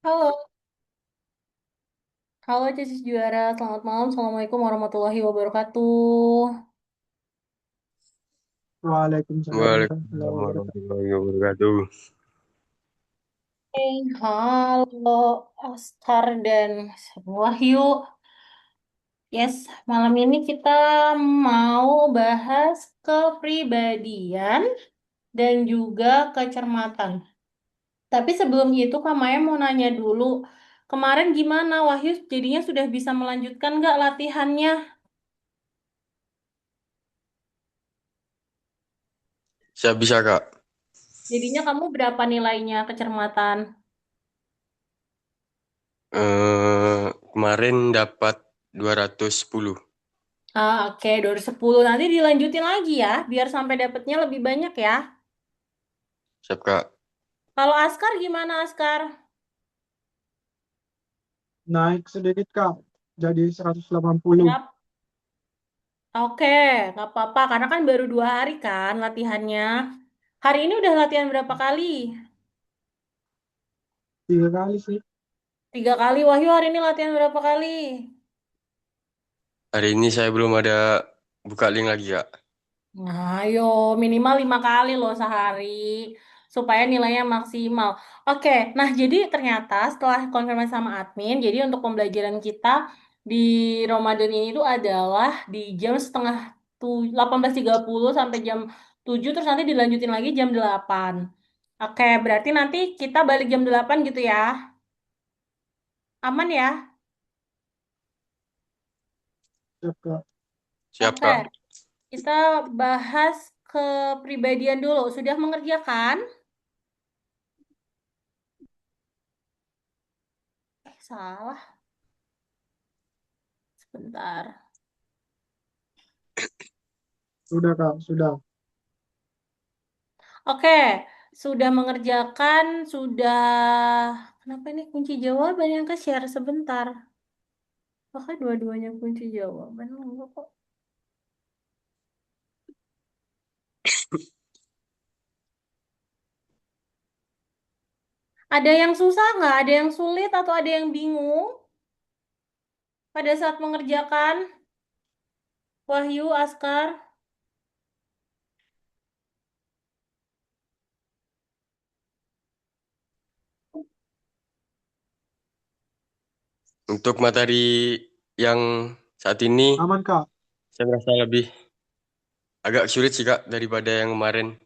Halo, halo Cici Juara, selamat malam. Assalamualaikum warahmatullahi wabarakatuh. Waalaikumsalam warahmatullahi Waalaikumsalam wabarakatuh. warahmatullahi wabarakatuh. Halo Askar dan Wahyu. Yes, malam ini kita mau bahas kepribadian dan juga kecermatan. Tapi sebelum itu, Kak Maya mau nanya dulu. Kemarin gimana Wahyu? Jadinya sudah bisa melanjutkan nggak latihannya? Siap bisa Kak. Jadinya kamu berapa nilainya kecermatan? Kemarin dapat 210. Ah, oke, 2010. Nanti dilanjutin lagi ya, biar sampai dapatnya lebih banyak ya. Siap Kak. Kalau Askar gimana Askar? Naik sedikit Kak, jadi 180. Berapa? Oke, nggak apa-apa, karena kan baru 2 hari kan latihannya. Hari ini udah latihan berapa kali? 3 kali sih. 3 kali. Wahyu hari ini latihan berapa kali? Hari ini saya belum ada buka link lagi Kak. Nah, ayo minimal 5 kali loh sehari supaya nilainya maksimal. Oke, nah jadi ternyata setelah konfirmasi sama admin, jadi untuk pembelajaran kita di Ramadan ini itu adalah di jam setengah 18.30 sampai jam 7, terus nanti dilanjutin lagi jam 8. Oke, berarti nanti kita balik jam 8 gitu ya. Aman ya? Siap Kak. Siap Oke, Kak. kita bahas kepribadian dulu. Sudah mengerjakan? Salah. Sebentar. Sudah Kak, sudah. Oke, sudah mengerjakan, sudah... Kenapa ini kunci jawaban yang ke-share sebentar? Apakah dua-duanya kunci jawaban? Enggak kok. Ada yang susah nggak? Ada yang sulit atau ada yang bingung pada saat mengerjakan? Wahyu, Askar. Untuk materi yang saat ini Aman Kak. saya merasa lebih agak sulit sih Kak daripada yang kemarin.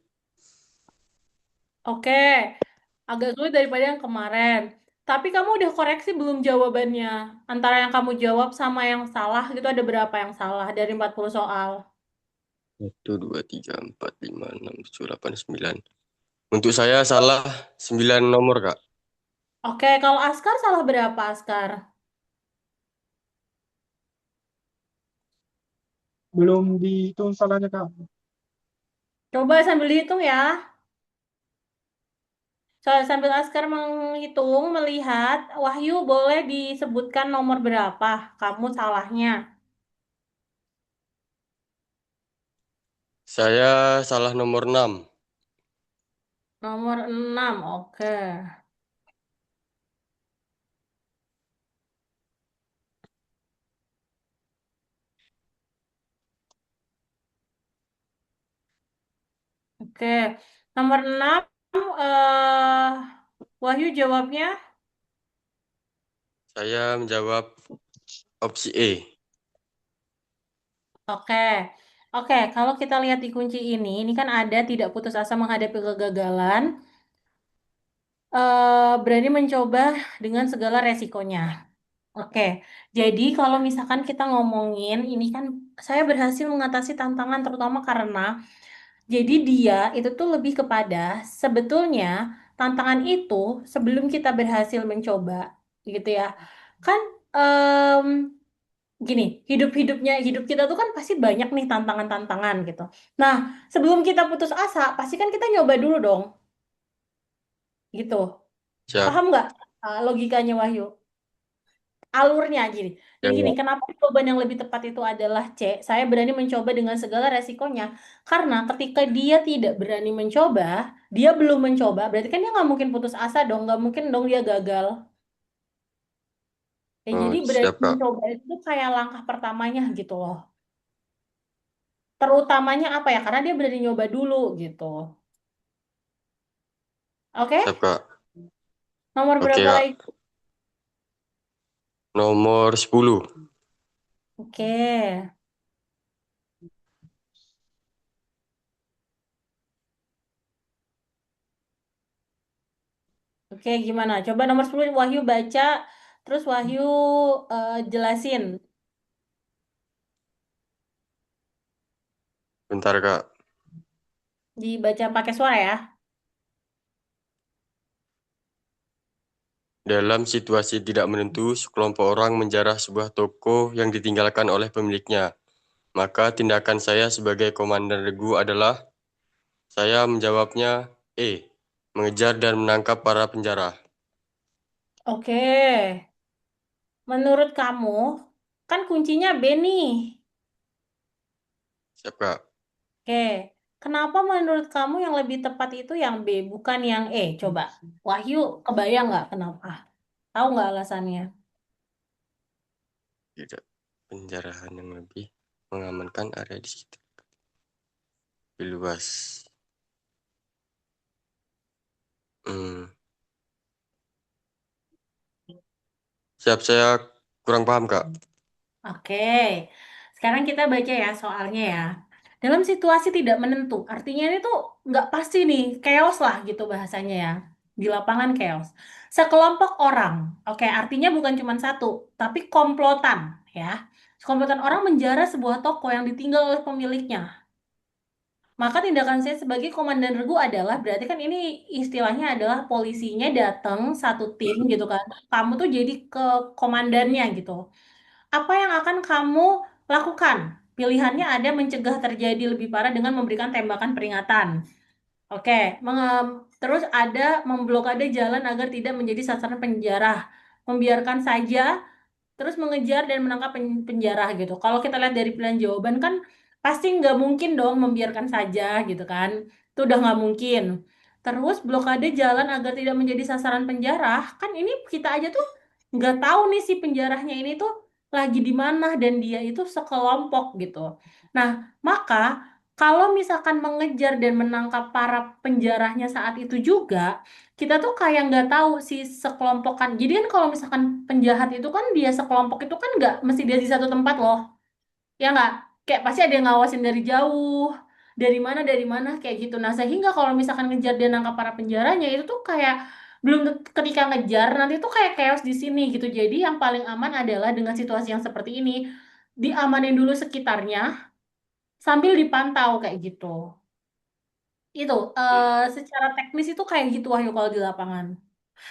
Oke, agak sulit daripada yang kemarin. Tapi kamu udah koreksi belum jawabannya? Antara yang kamu jawab sama yang salah, gitu ada berapa yang salah dari 40 soal? 1, 2, 3, 4, 5, 6, 7, 8, 9. Untuk saya salah 9 nomor Kak. Oke, kalau Askar salah berapa, Askar? Belum dihitung salahnya Kak. Coba sambil dihitung ya. Soal sambil Askar menghitung, melihat, Wahyu boleh disebutkan nomor berapa kamu salahnya. Saya salah nomor 6. Nomor 6, oke. Oke, nomor 6, eh, Wahyu jawabnya, Saya menjawab opsi E. oke. Oke, kalau kita lihat di kunci ini kan ada tidak putus asa menghadapi kegagalan, berani mencoba dengan segala resikonya. Oke, jadi kalau misalkan kita ngomongin ini kan saya berhasil mengatasi tantangan terutama karena jadi dia itu tuh lebih kepada sebetulnya tantangan itu sebelum kita berhasil mencoba gitu ya. Kan em, gini, hidup kita tuh kan pasti banyak nih tantangan-tantangan gitu. Nah, sebelum kita putus asa, pasti kan kita nyoba dulu dong, gitu. Siap. Paham nggak logikanya Wahyu? Alurnya gini. Ya, Jadi gini, Kak. kenapa jawaban yang lebih tepat itu adalah C? Saya berani mencoba dengan segala resikonya. Karena ketika dia tidak berani mencoba, dia belum mencoba, berarti kan dia nggak mungkin putus asa dong, nggak mungkin dong dia gagal. Ya, jadi Oh, berarti siap Kak. mencoba itu kayak langkah pertamanya gitu loh. Terutamanya apa ya? Karena dia berani nyoba dulu gitu. Oke? Siap Kak. Nomor Oke berapa lagi? Kak. Nomor 10. Oke. Oke, gimana? Coba nomor 10 Wahyu baca, terus Wahyu jelasin. Bentar Kak. Dibaca pakai suara ya. Dalam situasi tidak menentu, sekelompok orang menjarah sebuah toko yang ditinggalkan oleh pemiliknya. Maka tindakan saya sebagai komandan regu adalah saya menjawabnya mengejar dan menangkap para penjara. Oke. Menurut kamu, kan kuncinya B nih. Siap Kak. Oke. Kenapa menurut kamu yang lebih tepat itu yang B, bukan yang E? Coba. Wahyu, kebayang nggak kenapa? Tahu nggak alasannya? Tidak. Penjarahan yang lebih mengamankan area di sekitar lebih luas. Hmm. Siap, saya kurang paham Kak. Oke, sekarang kita baca ya soalnya ya. Dalam situasi tidak menentu, artinya ini tuh nggak pasti nih, chaos lah gitu bahasanya ya. Di lapangan chaos. Sekelompok orang, oke artinya bukan cuma satu, tapi komplotan ya. Komplotan orang menjara sebuah toko yang ditinggal oleh pemiliknya. Maka tindakan saya sebagai komandan regu adalah, berarti kan ini istilahnya adalah polisinya datang satu tim gitu kan. Kamu tuh jadi ke komandannya gitu. Apa yang akan kamu lakukan? Pilihannya ada mencegah terjadi lebih parah dengan memberikan tembakan peringatan. Oke, terus ada memblokade jalan agar tidak menjadi sasaran penjara. Membiarkan saja, terus mengejar dan menangkap penjara gitu. Kalau kita lihat dari pilihan jawaban kan pasti nggak mungkin dong membiarkan saja gitu kan. Itu udah nggak mungkin. Terus blokade jalan agar tidak menjadi sasaran penjara, kan ini kita aja tuh nggak tahu nih si penjarahnya ini tuh lagi di mana dan dia itu sekelompok gitu. Nah, maka kalau misalkan mengejar dan menangkap para penjarahnya saat itu juga, kita tuh kayak nggak tahu si sekelompokan. Jadi kan kalau misalkan penjahat itu kan dia sekelompok itu kan nggak mesti dia di satu tempat loh, ya nggak? Kayak pasti ada yang ngawasin dari jauh, dari mana kayak gitu. Nah sehingga kalau misalkan ngejar dan nangkap para penjaranya itu tuh kayak belum ketika ngejar nanti tuh kayak chaos di sini gitu. Jadi yang paling aman adalah dengan situasi yang seperti ini diamanin dulu sekitarnya sambil dipantau kayak gitu. Itu Hmm. secara teknis itu kayak gitu Wahyu kalau di lapangan.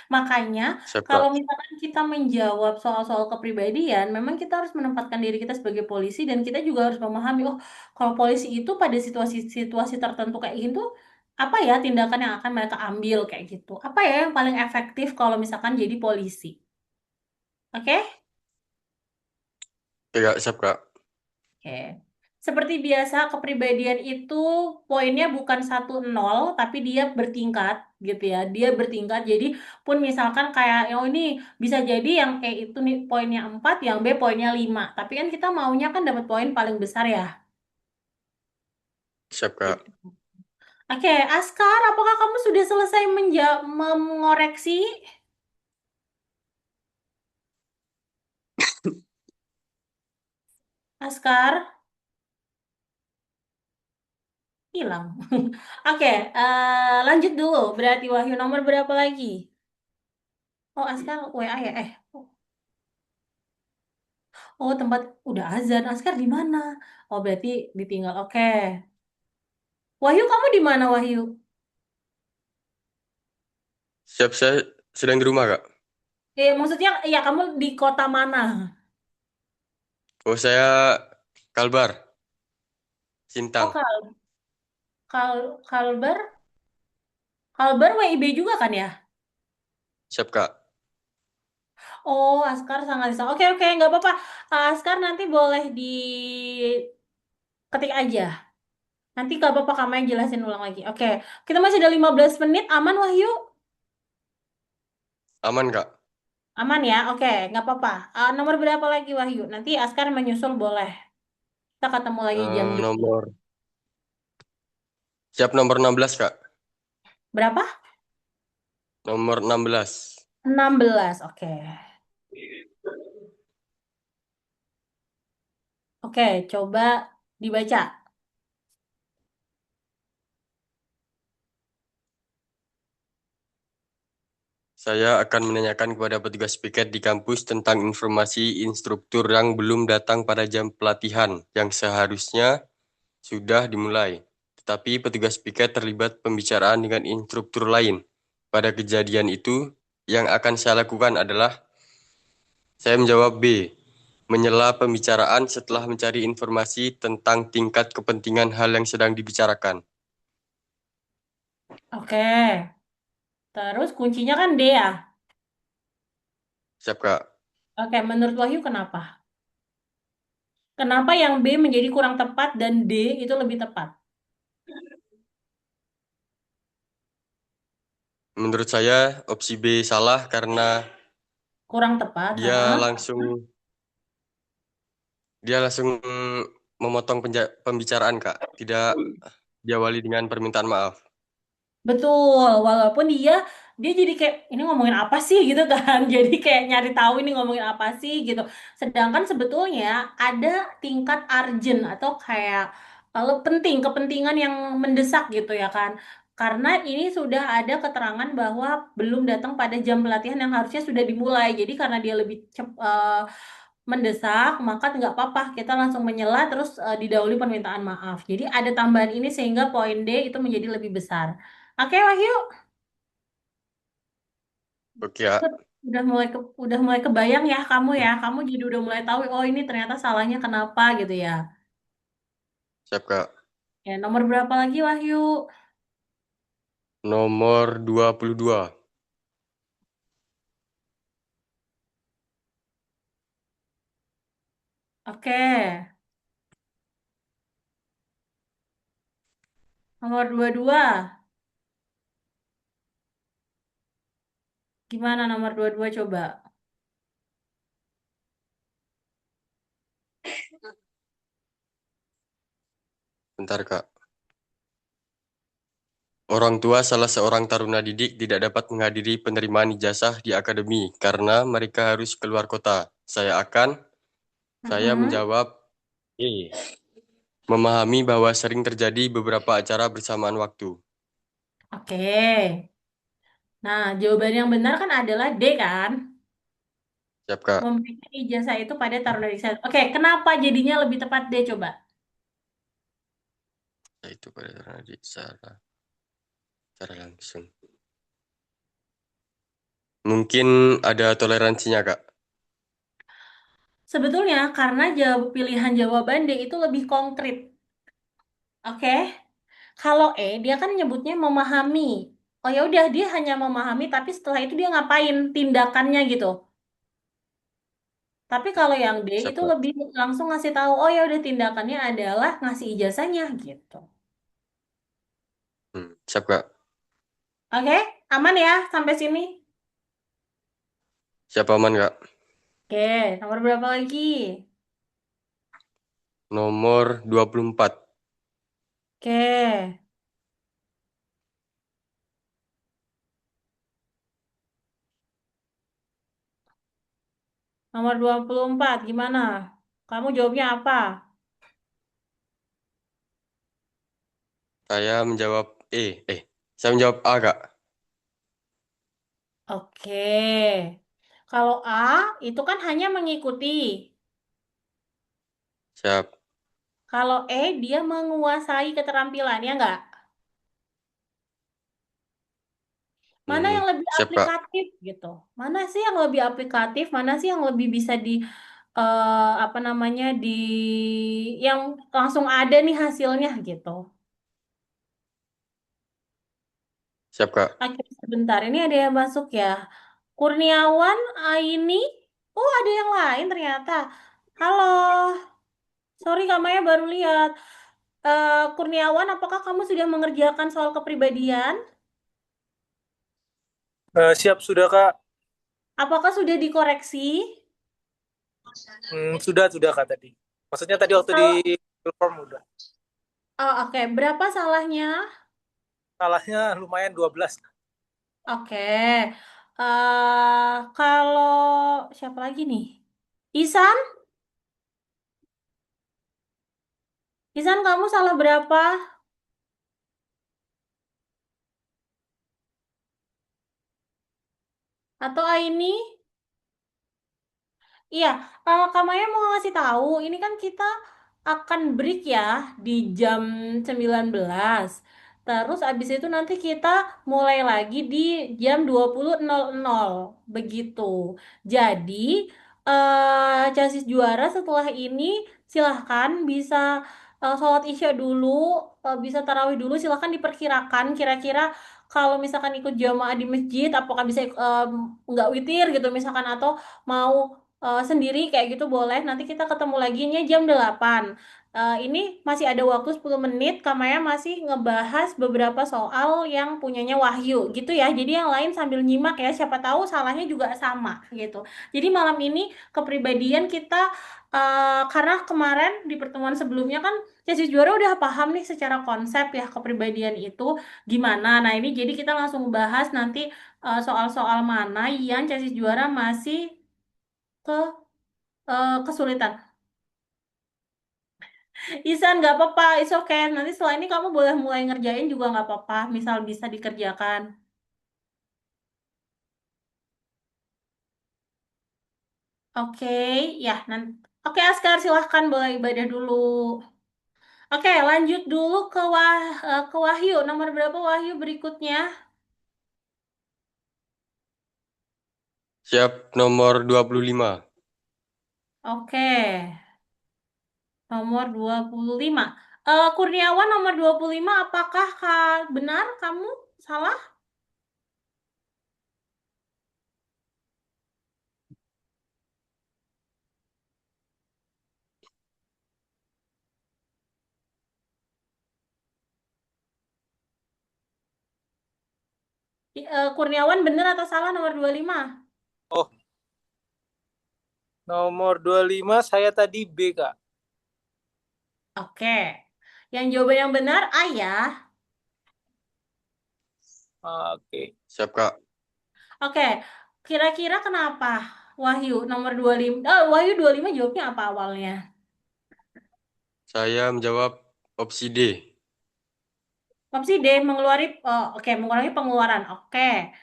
Makanya, Siap kalau Kak. misalkan kita menjawab soal-soal kepribadian, memang kita harus menempatkan diri kita sebagai polisi dan kita juga harus memahami, oh, kalau polisi itu pada situasi-situasi tertentu kayak gitu, apa ya tindakan yang akan mereka ambil kayak gitu? Apa ya yang paling efektif kalau misalkan jadi polisi? Oke? Oke Kak, siap Kak. Oke. Seperti biasa, kepribadian itu poinnya bukan 1-0, tapi dia bertingkat gitu ya. Dia bertingkat. Jadi pun misalkan kayak, oh ini bisa jadi yang E itu nih poinnya 4, yang B poinnya 5. Tapi kan kita maunya kan dapat poin paling besar ya. Siap Kak. Gitu. Oke, Askar, apakah kamu sudah selesai mengoreksi? Askar, hilang. Oke, lanjut dulu. Berarti Wahyu nomor berapa lagi? Oh, Askar WA ya? Oh, tempat udah azan. Askar di mana? Oh, berarti ditinggal. Oke. Wahyu, kamu di mana, Wahyu? Siap, saya sedang di rumah Kak. Maksudnya, ya kamu di kota mana? Oh, saya Kalbar, Oh, Sintang. Kalbar. Kalbar WIB juga kan ya? Siap Kak. Oh, Askar sangat bisa. Oke, oke, nggak apa-apa. Askar nanti boleh diketik aja. Nanti nggak apa-apa kamu yang jelasin ulang lagi. Oke, kita masih ada 15 menit. Aman, Wahyu? Aman Kak. Aman ya? Oke, nggak apa-apa. Nomor berapa lagi Wahyu? Nanti Askar menyusul boleh. Kita ketemu lagi jam 2. Nomor siap nomor 16, Kak. Berapa? Nomor 16. 16. Oke. Oke, coba dibaca. Saya akan menanyakan kepada petugas piket di kampus tentang informasi instruktur yang belum datang pada jam pelatihan yang seharusnya sudah dimulai. Tetapi petugas piket terlibat pembicaraan dengan instruktur lain. Pada kejadian itu, yang akan saya lakukan adalah saya menjawab B, menyela pembicaraan setelah mencari informasi tentang tingkat kepentingan hal yang sedang dibicarakan. Oke. Terus kuncinya kan D ya? Siap, Kak. Oke, menurut Wahyu kenapa? Kenapa yang B menjadi kurang tepat dan D itu lebih tepat? Menurut saya, opsi B salah karena Kurang tepat, dia langsung dia langsung memotong pembicaraan, Kak. Tidak diawali dengan permintaan maaf. Betul, walaupun dia jadi kayak ini ngomongin apa sih gitu kan. Jadi kayak nyari tahu ini ngomongin apa sih gitu. Sedangkan sebetulnya ada tingkat urgent atau kayak kalau penting, kepentingan yang mendesak gitu ya kan. Karena ini sudah ada keterangan bahwa belum datang pada jam pelatihan yang harusnya sudah dimulai. Jadi karena dia lebih mendesak, maka nggak apa-apa kita langsung menyela terus didahului permintaan maaf. Jadi ada tambahan ini sehingga poin D itu menjadi lebih besar. Oke, Wahyu, Oke, Kak. udah mulai kebayang ya kamu ya. Kamu jadi udah mulai tahu oh ini ternyata salahnya kenapa gitu ya. Siap, Kak. Ya, nomor berapa lagi Wahyu? Nomor 22. Oke. Nomor 22. Gimana nomor 22 coba? Bentar, Kak. Orang tua salah seorang taruna didik tidak dapat menghadiri penerimaan ijazah di akademi karena mereka harus keluar kota. Saya Mm-mm. menjawab E. Memahami bahwa sering terjadi beberapa acara bersamaan waktu. Oke. Nah, jawaban yang benar kan adalah D kan? Siap, Kak. Memberikan ijazah itu pada taruna didik. Oke, kenapa jadinya lebih tepat D coba? Itu pada taruna didik secara langsung. Mungkin ada toleransinya, Kak. Sebetulnya karena pilihan jawaban D itu lebih konkret. Oke, kalau E dia kan nyebutnya memahami. Oh ya udah dia hanya memahami, tapi setelah itu dia ngapain tindakannya gitu. Tapi kalau yang D Siap, itu Kak. lebih langsung ngasih tahu, oh ya udah tindakannya adalah ngasih ijazahnya gitu. Siap, Kak. Oke, aman ya sampai sini. Siap, aman, Kak. Oke, nomor berapa lagi? Nomor 24. Oke, nomor 24 gimana? Kamu jawabnya apa? Saya menjawab E. Saya menjawab A, Kak. Oke, kalau A itu kan hanya mengikuti. Siap. Kalau E dia menguasai keterampilan, ya nggak? Mana yang lebih Siap, Kak. aplikatif gitu? Mana sih yang lebih aplikatif? Mana sih yang lebih bisa apa namanya yang langsung ada nih hasilnya gitu? Siap, Kak. Oke, sebentar. Ini ada yang masuk ya. Kurniawan, Aini. Oh, ada yang lain ternyata. Halo, sorry Kak Maya baru lihat. Kurniawan, apakah kamu sudah mengerjakan soal kepribadian? Siap sudah Kak. Apakah sudah dikoreksi? Sudah Kak tadi. Maksudnya tadi waktu di Kalau Google Form udah. oh, oke, berapa salahnya? Salahnya lumayan 12. Oke. Kalau siapa lagi nih? Isan? Isan, kamu salah berapa? Atau Aini? Iya, Kak Maya mau ngasih tahu, ini kan kita akan break ya di jam 19. Terus abis itu nanti kita mulai lagi di jam 20.00. Begitu. Jadi, chassis juara setelah ini silahkan bisa sholat isya dulu, bisa tarawih dulu, silahkan diperkirakan kira-kira kalau misalkan ikut jamaah di masjid, apakah bisa nggak witir gitu misalkan, atau mau sendiri kayak gitu boleh. Nanti kita ketemu lagi nya jam 8. Ini masih ada waktu 10 menit. Kamaya masih ngebahas beberapa soal yang punyanya Wahyu gitu ya. Jadi yang lain sambil nyimak ya. Siapa tahu salahnya juga sama gitu. Jadi malam ini kepribadian kita karena kemarin di pertemuan sebelumnya kan Yesus Juara udah paham nih secara konsep ya kepribadian itu gimana. Nah ini jadi kita langsung bahas nanti soal-soal mana yang Yesus Juara masih ke kesulitan. Isan nggak apa-apa, it's okay. Nanti setelah ini kamu boleh mulai ngerjain juga nggak apa-apa. Misal bisa dikerjakan. Oke, ya. Nanti. Oke, Askar silahkan boleh ibadah dulu. Oke, lanjut dulu ke Wahyu. Nomor berapa Wahyu berikutnya? Siap nomor 25. Oke, nomor 25. Kurniawan nomor 25, apakah benar kamu salah? Kurniawan benar atau salah nomor 25? Oh, nomor 25 saya tadi B, Kak. Oke. Yang jawaban yang benar A ya. Oke. Siap, Kak. Oke, kira-kira kenapa Wahyu nomor 25? Wahyu 25 jawabnya apa awalnya? Saya menjawab opsi D. Opsi D, mengurangi pengeluaran. Oke.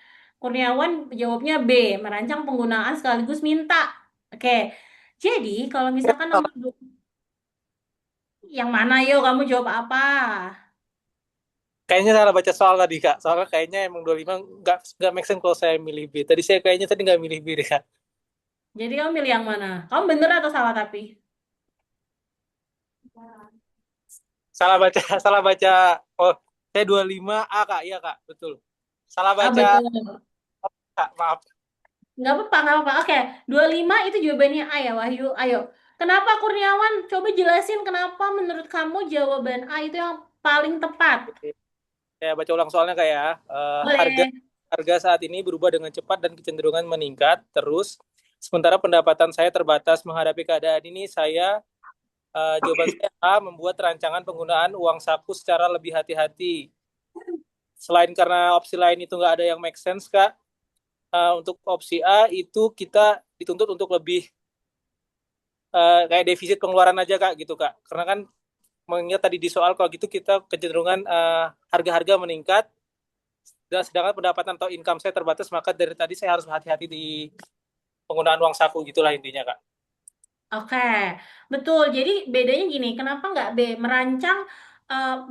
Kurniawan jawabnya B, merancang penggunaan sekaligus minta. Oke. Jadi, kalau misalkan yang mana yo kamu jawab apa? Kayaknya salah baca soal tadi, Kak. Soalnya kayaknya emang 25 nggak make sense kalau saya milih B. Tadi saya kayaknya tadi nggak milih B deh, Kak. Jadi kamu milih yang mana? Kamu bener atau salah tapi? Salah baca, salah baca. Oh, saya 25 A, Kak. Iya, Kak. Betul. Salah Ah, baca, betul. Kak. Maaf. Nggak apa-apa, nggak apa-apa. Oke, 25 itu jawabannya A ya, Wahyu. Ayo. Kenapa Kurniawan? Coba jelasin kenapa menurut kamu jawaban A itu yang paling tepat. Oke. Saya baca ulang soalnya, Kak ya. Harga Boleh. harga saat ini berubah dengan cepat dan kecenderungan meningkat terus. Sementara pendapatan saya terbatas menghadapi keadaan ini, jawaban saya A, membuat rancangan penggunaan uang saku secara lebih hati-hati. Selain karena opsi lain itu nggak ada yang make sense, Kak. Untuk opsi A itu kita dituntut untuk lebih kayak defisit pengeluaran aja, Kak, gitu, Kak. Karena kan mengingat tadi di soal kalau gitu kita kecenderungan harga-harga meningkat dan sedangkan pendapatan atau income saya terbatas, maka dari tadi saya harus hati-hati di penggunaan uang saku, gitulah intinya, Kak. Oke, betul. Jadi bedanya gini, kenapa nggak B?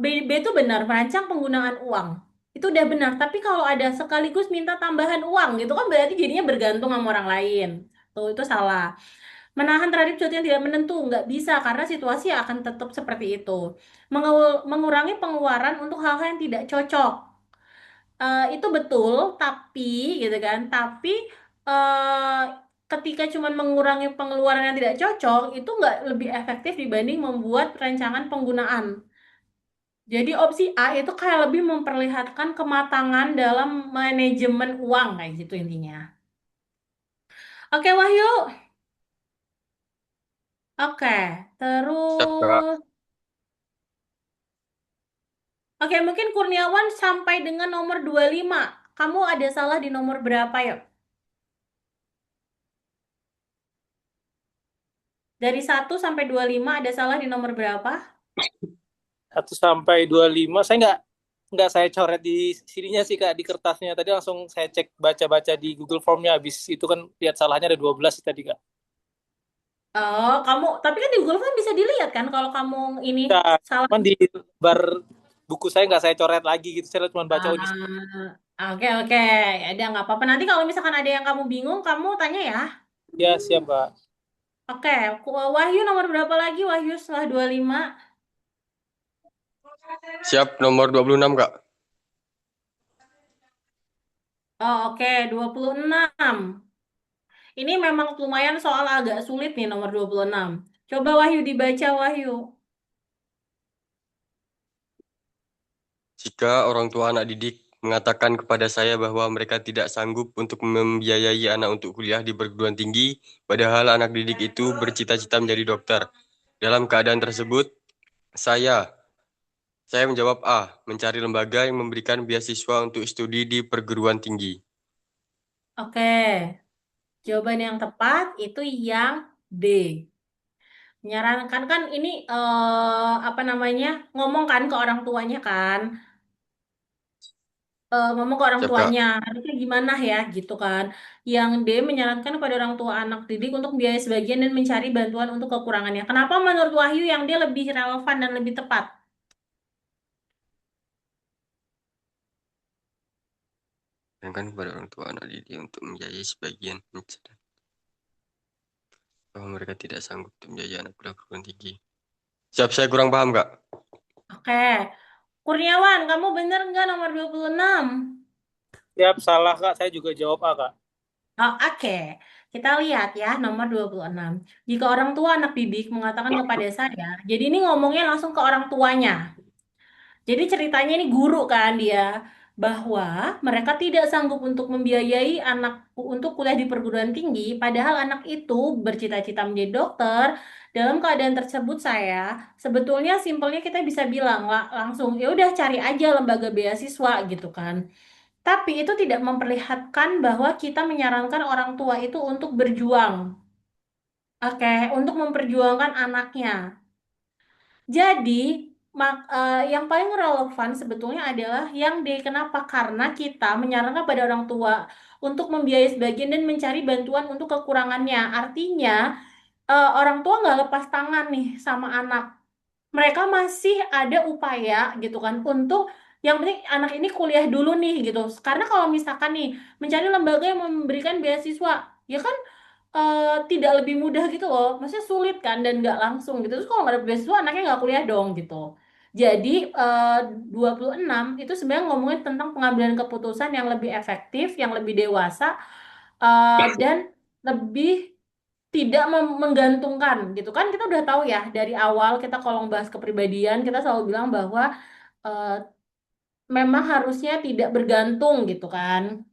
B itu benar, merancang penggunaan uang. Itu udah benar. Tapi kalau ada sekaligus minta tambahan uang, gitu kan berarti jadinya bergantung sama orang lain. Tuh, itu salah. Menahan terhadap sesuatu yang tidak menentu, nggak bisa karena situasi akan tetap seperti itu. Mengurangi pengeluaran untuk hal-hal yang tidak cocok. Itu betul, tapi gitu kan. Tapi eh, ketika cuman mengurangi pengeluaran yang tidak cocok, itu nggak lebih efektif dibanding membuat rancangan penggunaan. Jadi opsi A itu kayak lebih memperlihatkan kematangan dalam manajemen uang kayak gitu intinya. Oke, Wahyu. Oke, Siap, Kak. terus. Oke, mungkin Kurniawan sampai dengan nomor 25. Kamu ada salah di nomor berapa ya? Dari 1 sampai 25 ada salah di nomor berapa? 1 sampai 25 saya nggak saya coret di sininya sih Kak, di kertasnya. Tadi langsung saya cek baca-baca di Google Formnya, habis itu kan lihat salahnya ada 12 tadi Kak. Oh, kamu, tapi kan di Google kan bisa dilihat kan kalau kamu ini Nah, salah. cuman di bar buku saya nggak saya coret lagi gitu. Saya cuma baca oh ini. Oke, oke. Ya udah nggak apa-apa. Nanti kalau misalkan ada yang kamu bingung, kamu tanya ya. Ya, siap Kak. Oke, Wahyu nomor berapa lagi? Wahyu setelah 25. Siap, nomor 26, Kak. Oh, oke, 26. Ini memang lumayan soal agak sulit nih nomor 26. Coba Wahyu dibaca, Wahyu. Jika orang tua anak didik mengatakan kepada saya bahwa mereka tidak sanggup untuk membiayai anak untuk kuliah di perguruan tinggi, padahal anak didik itu bercita-cita menjadi dokter. Dalam keadaan tersebut, saya saya menjawab A, mencari lembaga yang memberikan beasiswa untuk studi di perguruan tinggi. Oke, jawaban yang tepat itu yang D. Menyarankan kan ini apa namanya? Ngomong kan ke orang tuanya kan. Ngomong ke orang Siap, Kak. tuanya, harusnya gimana ya gitu kan. Yang D menyarankan kepada orang tua anak didik untuk biaya sebagian dan mencari bantuan untuk kekurangannya. Kenapa menurut Wahyu yang D lebih relevan dan lebih tepat? Sedangkan kepada orang tua anak didik untuk membiayai sebagian bahwa mereka tidak sanggup untuk membiayai anak kuliah perguruan tinggi. Siap, saya kurang paham, Kak. Oke, Kurniawan, kamu bener nggak nomor 26? Siap, salah Kak. Saya juga jawab A Kak. Oh, oke, kita lihat ya nomor 26. Jika orang tua anak didik mengatakan kepada saya, jadi ini ngomongnya langsung ke orang tuanya. Jadi ceritanya ini guru kan dia bahwa mereka tidak sanggup untuk membiayai anakku untuk kuliah di perguruan tinggi, padahal anak itu bercita-cita menjadi dokter. Dalam keadaan tersebut saya sebetulnya simpelnya kita bisa bilang lah langsung ya udah cari aja lembaga beasiswa gitu kan. Tapi itu tidak memperlihatkan bahwa kita menyarankan orang tua itu untuk berjuang. Oke, untuk memperjuangkan anaknya. Jadi, yang paling relevan sebetulnya adalah yang D. Kenapa? Karena kita menyarankan pada orang tua untuk membiayai sebagian dan mencari bantuan untuk kekurangannya. Artinya, orang tua nggak lepas tangan nih sama anak. Mereka masih ada upaya gitu kan untuk yang penting anak ini kuliah dulu nih gitu. Karena kalau misalkan nih mencari lembaga yang memberikan beasiswa, ya kan tidak lebih mudah gitu loh. Maksudnya sulit kan dan nggak langsung gitu. Terus kalau nggak ada beasiswa anaknya nggak kuliah dong gitu. Jadi 26 itu sebenarnya ngomongin tentang pengambilan keputusan yang lebih efektif, yang lebih dewasa dan lebih tidak menggantungkan gitu kan. Kita udah tahu ya dari awal kita kalau bahas kepribadian kita selalu bilang bahwa eh, memang harusnya tidak bergantung gitu kan.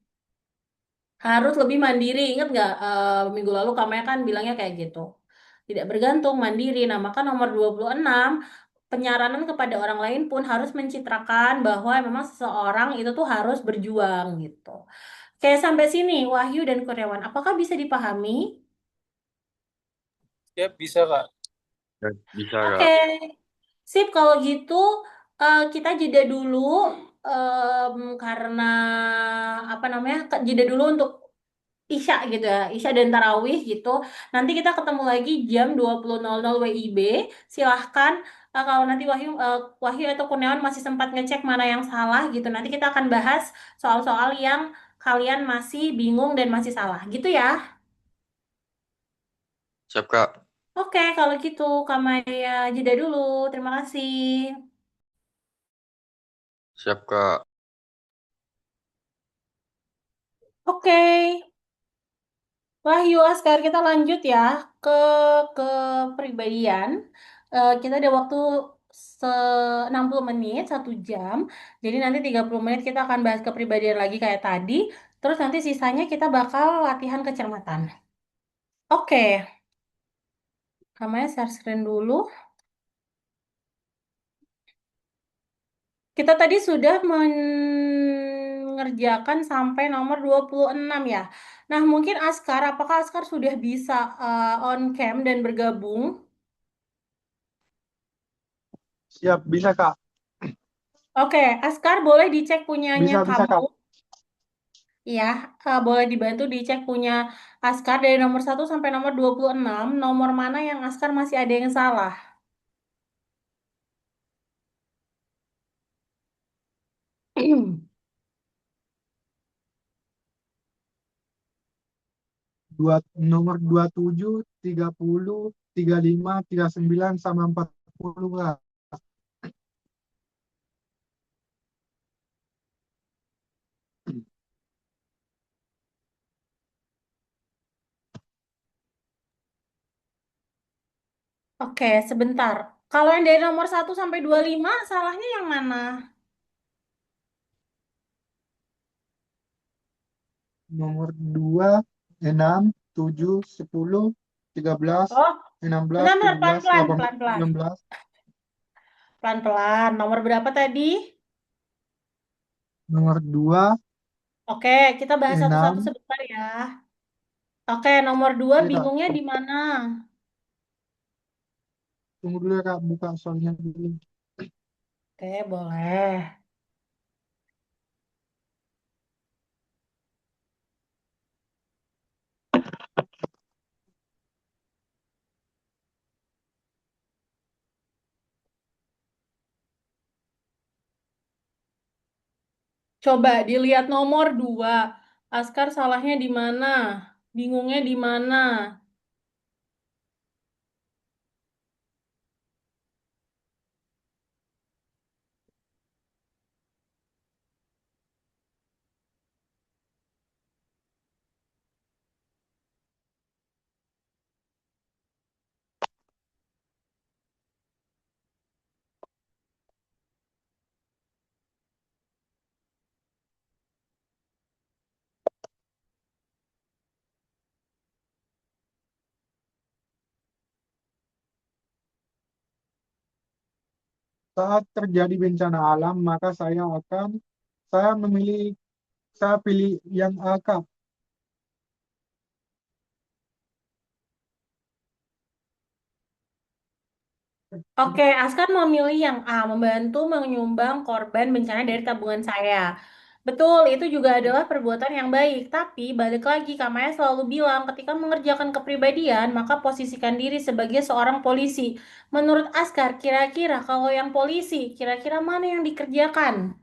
Harus lebih mandiri. Ingat nggak minggu lalu Kamaya kan bilangnya kayak gitu. Tidak bergantung, mandiri. Nah, maka nomor 26 penyaranan kepada orang lain pun harus mencitrakan bahwa memang seseorang itu tuh harus berjuang gitu. Kayak sampai sini, Wahyu dan Kuryawan, apakah bisa dipahami? Siap, bisa Kak. Ya, bisa, Oke, Kak. sip kalau gitu kita jeda dulu karena apa namanya? Jeda dulu untuk Isya gitu ya, Isya dan Tarawih gitu. Nanti kita ketemu lagi jam 20.00 WIB. Silahkan kalau nanti Wahyu atau Kurniawan masih sempat ngecek mana yang salah gitu. Nanti kita akan bahas soal-soal yang kalian masih bingung dan masih salah gitu ya. Siap, Kak. Oke, kalau gitu Kamaya jeda dulu. Terima kasih. Siap, Kak. Oke, Wahyu Askar kita lanjut ya ke kepribadian. Kita ada waktu se 60 menit, 1 jam. Jadi nanti 30 menit kita akan bahas kepribadian lagi kayak tadi. Terus nanti sisanya kita bakal latihan kecermatan. Oke, namanya share screen dulu. Kita tadi sudah mengerjakan sampai nomor 26 ya. Nah, mungkin Askar, apakah Askar sudah bisa on cam dan bergabung? Siap, bisa Kak. Oke, Askar boleh dicek punyanya Bisa kamu. Kak. Ya, boleh dibantu dicek punya Askar dari nomor 1 sampai nomor 26. Nomor mana yang Askar masih ada yang salah? Nomor 27, 30, 35, 39 sama 40 Kak. Oke, sebentar. Kalau yang dari nomor 1 sampai 25, salahnya yang mana? Nomor 2, 6, 7, 10, 13, Oh, 16, bentar, bentar, 17, pelan-pelan, 18, pelan-pelan. 19. Pelan-pelan. Nomor berapa tadi? Nomor 2, Oke, kita bahas satu-satu 6. sebentar ya. Oke, nomor 2 Ya Kak, bingungnya di mana? tunggu dulu ya Kak, buka soalnya dulu. Oke, boleh. Coba dilihat nomor 2. Askar salahnya di mana? Bingungnya di mana? Saat terjadi bencana alam, maka saya memilih, saya pilih yang A Kak. Oke, Askar mau milih yang A, membantu menyumbang korban bencana dari tabungan saya. Betul, itu juga adalah perbuatan yang baik. Tapi balik lagi, Kak Maya selalu bilang ketika mengerjakan kepribadian, maka posisikan diri sebagai seorang polisi. Menurut Askar, kira-kira kalau yang polisi, kira-kira mana yang dikerjakan?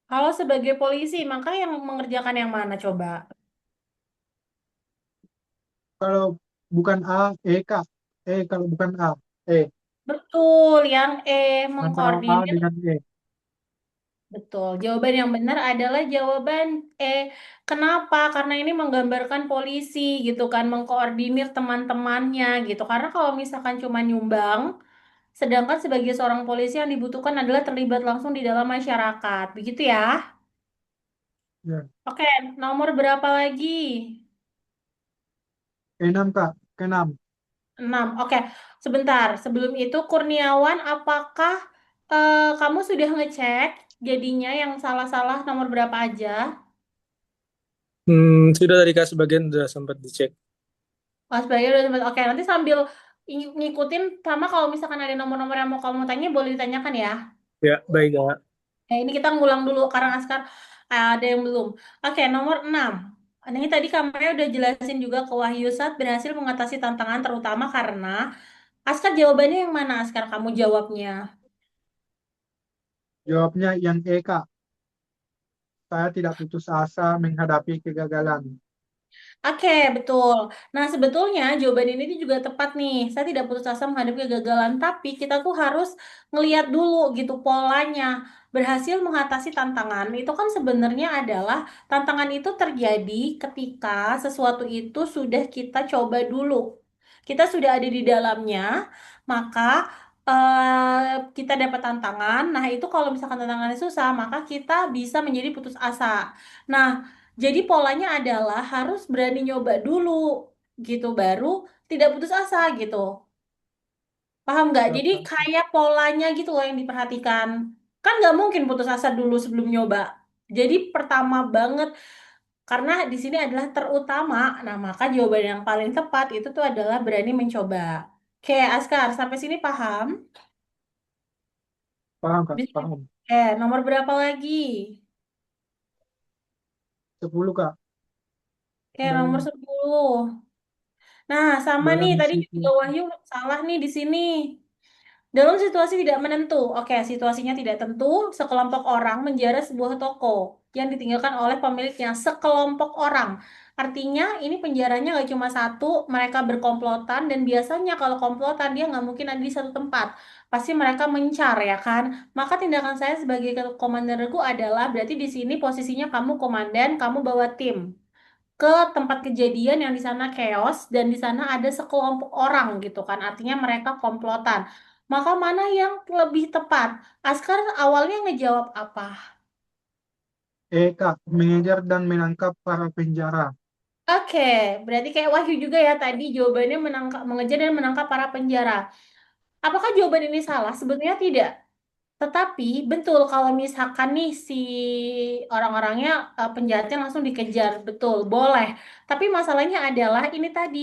Kalau sebagai polisi, maka yang mengerjakan yang mana coba? Kalau bukan A, E Kak. Kalau bukan A, E. Betul, yang E, Antara A mengkoordinir. dengan E. Betul, jawaban yang benar adalah jawaban E. Kenapa? Karena ini menggambarkan polisi gitu kan, mengkoordinir teman-temannya gitu. Karena kalau misalkan cuma nyumbang, sedangkan sebagai seorang polisi yang dibutuhkan adalah terlibat langsung di dalam masyarakat. Begitu ya? Ya. Oke, nomor berapa lagi? Enam Kak, keenam. 6. Oke, sebentar. Sebelum itu, Kurniawan, apakah kamu sudah ngecek jadinya yang salah-salah nomor berapa aja? Sudah tadi Kak, sebagian sudah sempat dicek. Mas Bayu udah sempat. Oke, nanti sambil ngikutin sama kalau misalkan ada nomor-nomor yang mau kamu tanya boleh ditanyakan ya. Ya, baik Kak. Ini kita ngulang dulu karena Askar ada yang belum. Oke, nomor 6. Ini tadi kamu udah jelasin juga ke Wahyu saat berhasil mengatasi tantangan terutama karena Askar jawabannya yang mana Askar kamu jawabnya? Jawabnya yang E Kak. Saya tidak putus asa menghadapi kegagalan. Oke, betul. Nah, sebetulnya jawaban ini tuh juga tepat nih. Saya tidak putus asa menghadapi kegagalan, tapi kita tuh harus ngeliat dulu gitu polanya. Berhasil mengatasi tantangan itu kan sebenarnya adalah tantangan itu terjadi ketika sesuatu itu sudah kita coba dulu. Kita sudah ada di dalamnya, maka kita dapat tantangan. Nah, itu kalau misalkan tantangannya susah, maka kita bisa menjadi putus asa. Nah, Jadi polanya adalah harus berani nyoba dulu gitu baru tidak putus asa gitu. Paham nggak? Siap, Jadi Kak. kayak polanya gitu loh yang diperhatikan. Kan nggak mungkin putus asa dulu sebelum nyoba. Jadi pertama banget karena di sini adalah terutama, nah maka jawaban yang paling tepat itu tuh adalah berani mencoba. Oke, Askar, sampai sini paham? Paham, Kak. Bisa. Paham. Nomor berapa lagi? 10, Kak. Oke, nomor Dan 10. Nah, sama nih, dalam tadi juga situasi Wahyu salah nih di sini. Dalam situasi tidak menentu. Oke, situasinya tidak tentu, sekelompok orang menjara sebuah toko yang ditinggalkan oleh pemiliknya. Sekelompok orang. Artinya ini penjaranya nggak cuma satu, mereka berkomplotan dan biasanya kalau komplotan dia nggak mungkin ada di satu tempat. Pasti mereka mencar ya kan. Maka tindakan saya sebagai komandan regu adalah berarti di sini posisinya kamu komandan, kamu bawa tim ke tempat kejadian yang di sana chaos dan di sana ada sekelompok orang gitu kan. Artinya mereka komplotan. Maka mana yang lebih tepat? Askar awalnya ngejawab apa? Kak, mengejar dan menangkap para penjara. Oke, berarti kayak Wahyu juga ya tadi jawabannya menangkap, mengejar dan menangkap para penjara. Apakah jawaban ini salah? Sebetulnya tidak. Tetapi betul kalau misalkan nih si orang-orangnya penjahatnya langsung dikejar, betul, boleh. Tapi masalahnya adalah ini tadi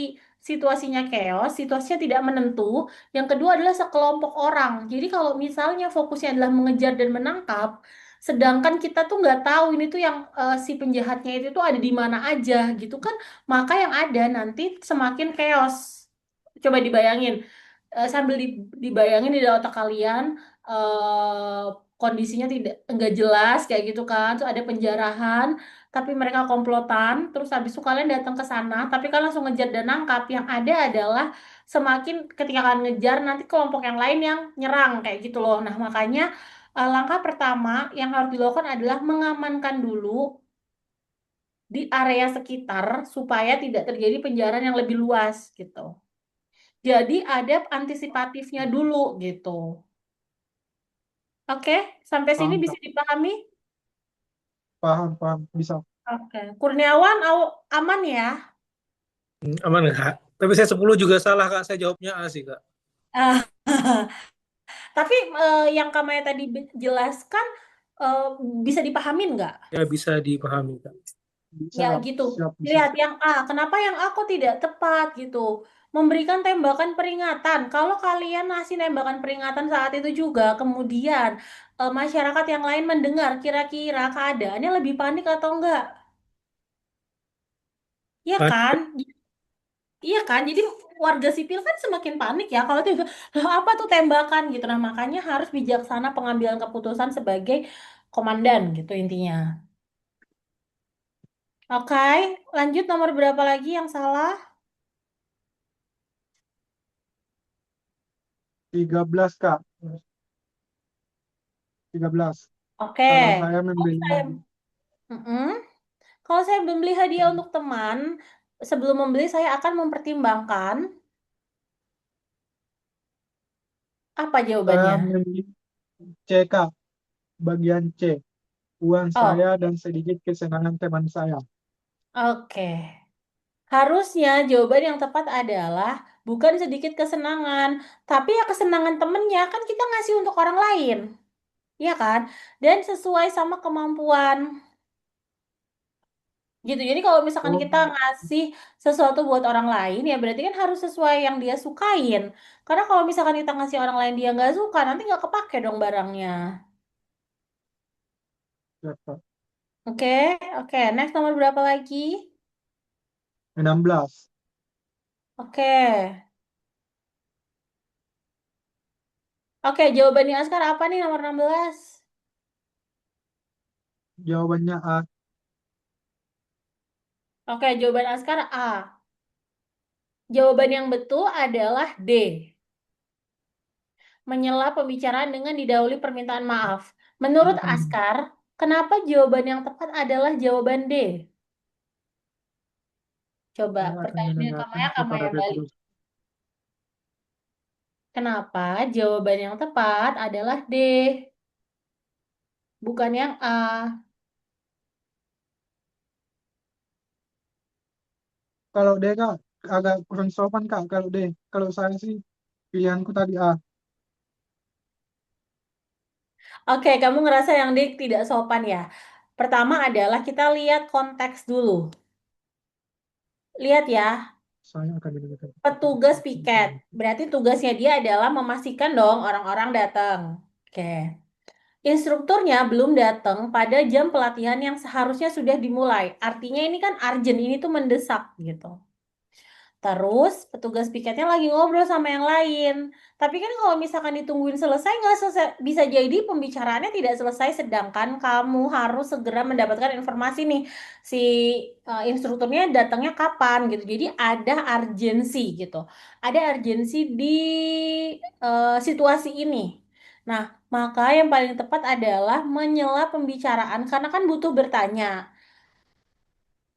situasinya chaos, situasinya tidak menentu. Yang kedua adalah sekelompok orang. Jadi kalau misalnya fokusnya adalah mengejar dan menangkap, sedangkan kita tuh nggak tahu ini tuh yang si penjahatnya itu tuh ada di mana aja gitu kan, maka yang ada nanti semakin chaos. Coba dibayangin, sambil dibayangin di dalam otak kalian eh, kondisinya tidak enggak jelas kayak gitu kan, terus ada penjarahan, tapi mereka komplotan, terus habis itu kalian datang ke sana, tapi kalian langsung ngejar dan nangkap. Yang ada adalah semakin ketika kalian ngejar nanti kelompok yang lain yang nyerang kayak gitu loh. Nah makanya langkah pertama yang harus dilakukan adalah mengamankan dulu di area sekitar supaya tidak terjadi penjarahan yang lebih luas gitu. Jadi ada antisipatifnya dulu gitu. Oke, sampai sini Paham, bisa Kak. dipahami? Paham, paham. Bisa. Oke, Kurniawan aman ya? Aman Kak. Tapi saya 10 juga salah Kak. Saya jawabnya A sih Kak. Ah, tapi yang Kamaya tadi jelaskan eh, bisa dipahamin nggak? Ya bisa dipahami Kak. Bisa, Ya Kak. gitu. Siap, bisa. Lihat yang A, kenapa yang A kok tidak tepat gitu? Memberikan tembakan peringatan. Kalau kalian ngasih tembakan peringatan saat itu juga, kemudian masyarakat yang lain mendengar, kira-kira keadaannya lebih panik atau enggak? Iya Pak, kan? Iya kan? Jadi warga sipil kan semakin panik ya kalau tiba "Lah, apa tuh tembakan gitu. Nah, makanya harus bijaksana pengambilan keputusan sebagai komandan gitu intinya. Oke, lanjut nomor berapa lagi yang salah? 13, Kak. 13. Oke. Kalau saya Kalau membeli saya, Mm-mm. Kalau saya membeli hadiah untuk teman, sebelum membeli saya akan mempertimbangkan apa saya jawabannya. membeli C, Kak. Bagian C. Uang Oh, saya dan sedikit kesenangan teman saya. oke. Harusnya jawaban yang tepat adalah bukan sedikit kesenangan, tapi ya kesenangan temennya kan kita ngasih untuk orang lain, ya kan? Dan sesuai sama kemampuan gitu. Jadi kalau misalkan Oh, kita ngasih sesuatu buat orang lain, ya berarti kan harus sesuai yang dia sukain. Karena kalau misalkan kita ngasih orang lain dia nggak suka, nanti nggak kepake dong barangnya. siap, Kak. Oke, oke. Next nomor berapa lagi? 16. Oke, oke. Jawabannya Askar apa nih nomor 16? Jawabannya A. Oke, jawaban Askar A. Jawaban yang betul adalah D. Menyela pembicaraan dengan didahului permintaan maaf. Menurut Askar, kenapa jawaban yang tepat adalah jawaban D? Coba Saya akan pertanyaannya menanyakan Kamaya, kepada Kamaya balik. petugas. Kenapa jawaban yang tepat adalah D, bukan yang A? Kalau D Kak agak kurang sopan Kak kalau D. Kalau saya sih pilihanku tadi A. Oke, kamu ngerasa yang D tidak sopan ya? Pertama adalah kita lihat konteks dulu. Lihat ya, Saya akan diberikan petugas piket. Berarti tugasnya dia adalah memastikan dong orang-orang datang. Oke. Instrukturnya belum datang pada jam pelatihan yang seharusnya sudah dimulai. Artinya ini kan urgent, ini tuh mendesak gitu. Terus petugas piketnya lagi ngobrol sama yang lain. Tapi kan kalau misalkan ditungguin selesai, nggak selesai, bisa jadi pembicaraannya tidak selesai, sedangkan kamu harus segera mendapatkan informasi nih si instrukturnya datangnya kapan gitu. Jadi ada urgensi gitu. Ada urgensi di situasi ini. Nah, maka yang paling tepat adalah menyela pembicaraan karena kan butuh bertanya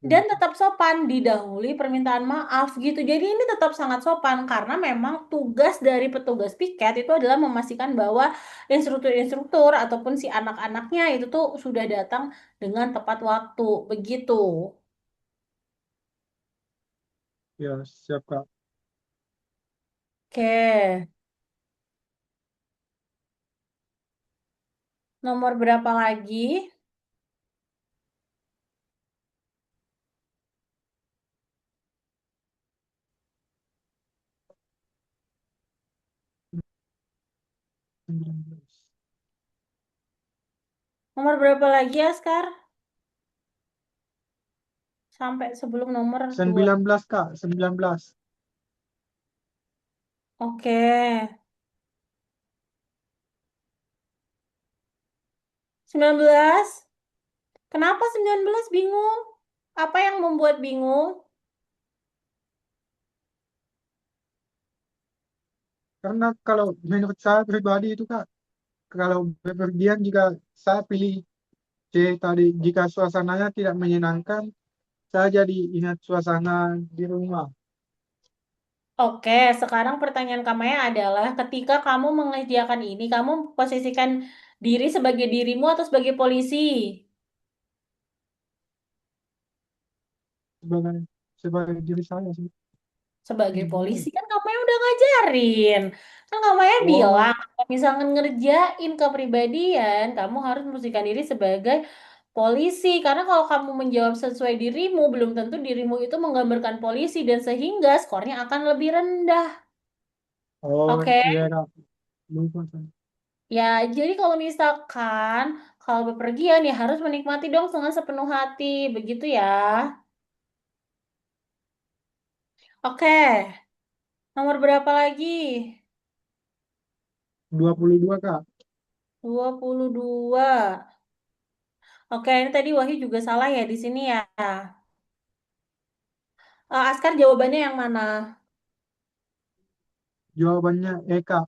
dan Ya, tetap sopan didahului permintaan maaf gitu. Jadi ini tetap sangat sopan karena memang tugas dari petugas piket itu adalah memastikan bahwa instruktur-instruktur ataupun si anak-anaknya itu tuh sudah datang dengan tepat waktu. Begitu. ya siap Kak. Oke. Nomor berapa lagi? 19. Nomor berapa lagi, Askar? Sampai sebelum nomor 2. 19 Kak, 19. Oke. 19. Kenapa 19 bingung? Apa yang membuat bingung? Karena kalau menurut saya pribadi itu Kak, kalau bepergian juga saya pilih C tadi. Jika suasananya tidak menyenangkan, saya jadi ingat suasana di rumah. Oke, sekarang pertanyaan kamu adalah ketika kamu mengerjakan ini, kamu posisikan diri sebagai dirimu atau sebagai polisi? Sebagai sebagai diri saya sih. Sebagai Hmm. polisi kan kamu yang udah ngajarin. Kan kamu yang bilang, Oh, kalau misalnya ngerjain kepribadian, kamu harus memposisikan diri sebagai polisi. Karena kalau kamu menjawab sesuai dirimu, belum tentu dirimu itu menggambarkan polisi dan sehingga skornya akan lebih rendah. oh Oke? iya Kak. Lupa saya. Ya, jadi kalau misalkan kalau bepergian ya harus menikmati dong dengan sepenuh hati, begitu ya. Oke, nomor berapa lagi? 22 Kak. 22. Oke, ini tadi Wahyu juga salah ya di sini ya. Askar jawabannya yang mana? Jawabannya E Kak.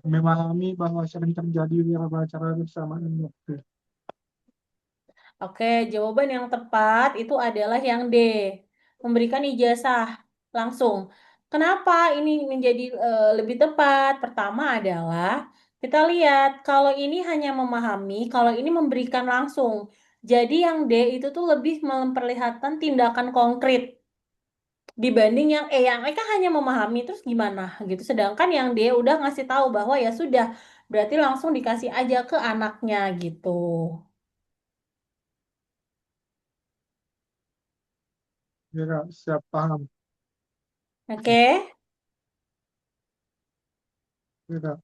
Memahami bahwa sering terjadi acara bersamaan waktu. Oke, jawaban yang tepat itu adalah yang D. Memberikan ijazah langsung. Kenapa ini menjadi lebih tepat? Pertama adalah kita lihat kalau ini hanya memahami, kalau ini memberikan langsung. Jadi yang D itu tuh lebih memperlihatkan tindakan konkret dibanding yang yang mereka hanya memahami terus gimana gitu. Sedangkan yang D udah ngasih tahu bahwa ya sudah, berarti langsung dikasih aja ke anaknya gitu. Ya Kak, siap paham. Oke. Ya Kak.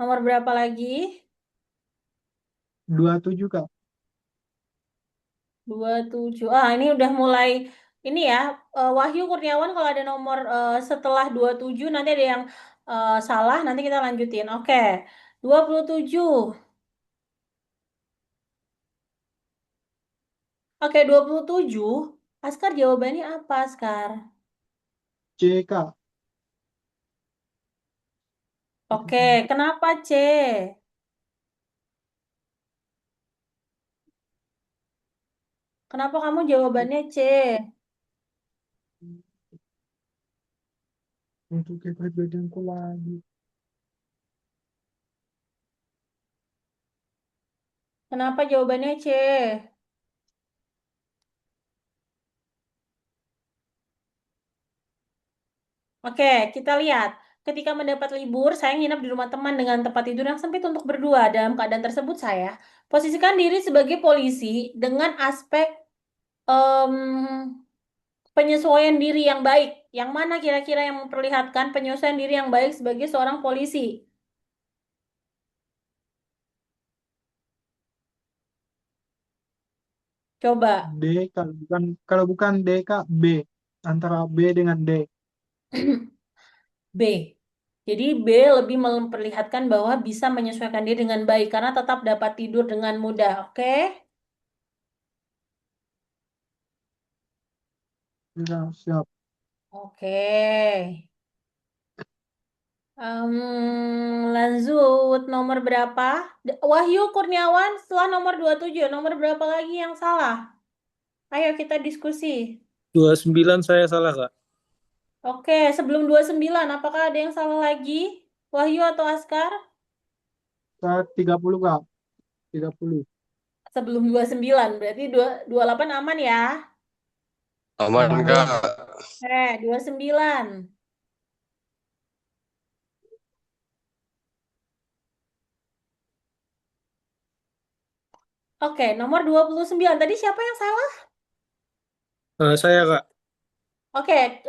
Nomor berapa lagi? 27 Kak. 27. Ini udah mulai ini ya. Wahyu Kurniawan kalau ada nomor setelah 27 nanti ada yang salah, nanti kita lanjutin. Oke. 27. Oke, 27. Askar jawabannya apa, Askar? C Kak. Oke, kenapa C? Kenapa kamu jawabannya C? Untuk kepribadianku lagi. Kenapa jawabannya C? Oke, kita lihat. Ketika mendapat libur, saya nginap di rumah teman dengan tempat tidur yang sempit untuk berdua. Dalam keadaan tersebut, saya posisikan diri sebagai polisi dengan aspek em, penyesuaian diri yang baik. Yang mana kira-kira yang memperlihatkan penyesuaian diri yang baik sebagai seorang polisi? Coba. D, kalau bukan D Kak, B. Antara B dengan D. B. Jadi B lebih memperlihatkan bahwa bisa menyesuaikan diri dengan baik karena tetap dapat tidur dengan mudah. Oke? Ya, siap. Oke. Lanjut, nomor berapa? Wahyu Kurniawan setelah nomor 27. Nomor berapa lagi yang salah? Ayo kita diskusi. 29 saya salah, Kak. Oke, sebelum 29, apakah ada yang salah lagi? Wahyu atau Askar? Saya 30 Kak. 30. Sebelum 29, berarti 28 aman ya? Aman, Aman. Kak. 29. Oke, nomor 29. Tadi siapa yang salah? Saya, Kak. Oke,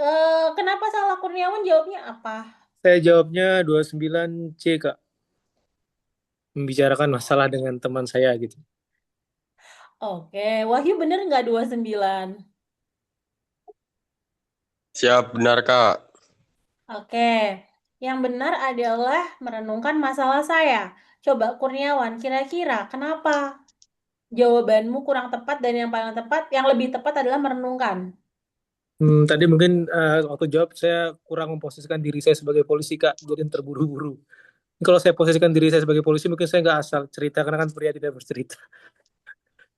kenapa salah Kurniawan jawabnya apa? Saya jawabnya 29 C, Kak. Membicarakan masalah dengan teman saya gitu. Oke, Wahyu bener nggak 29? Siap, benar, Kak. Oke, yang benar adalah merenungkan masalah saya. Coba Kurniawan, kira-kira kenapa jawabanmu kurang tepat dan yang paling tepat, yang lebih tepat adalah merenungkan. Tadi mungkin waktu jawab saya kurang memposisikan diri saya sebagai polisi, Kak. Jadi terburu-buru. Kalau saya posisikan diri saya sebagai polisi, mungkin saya nggak asal cerita karena kan pria tidak bercerita.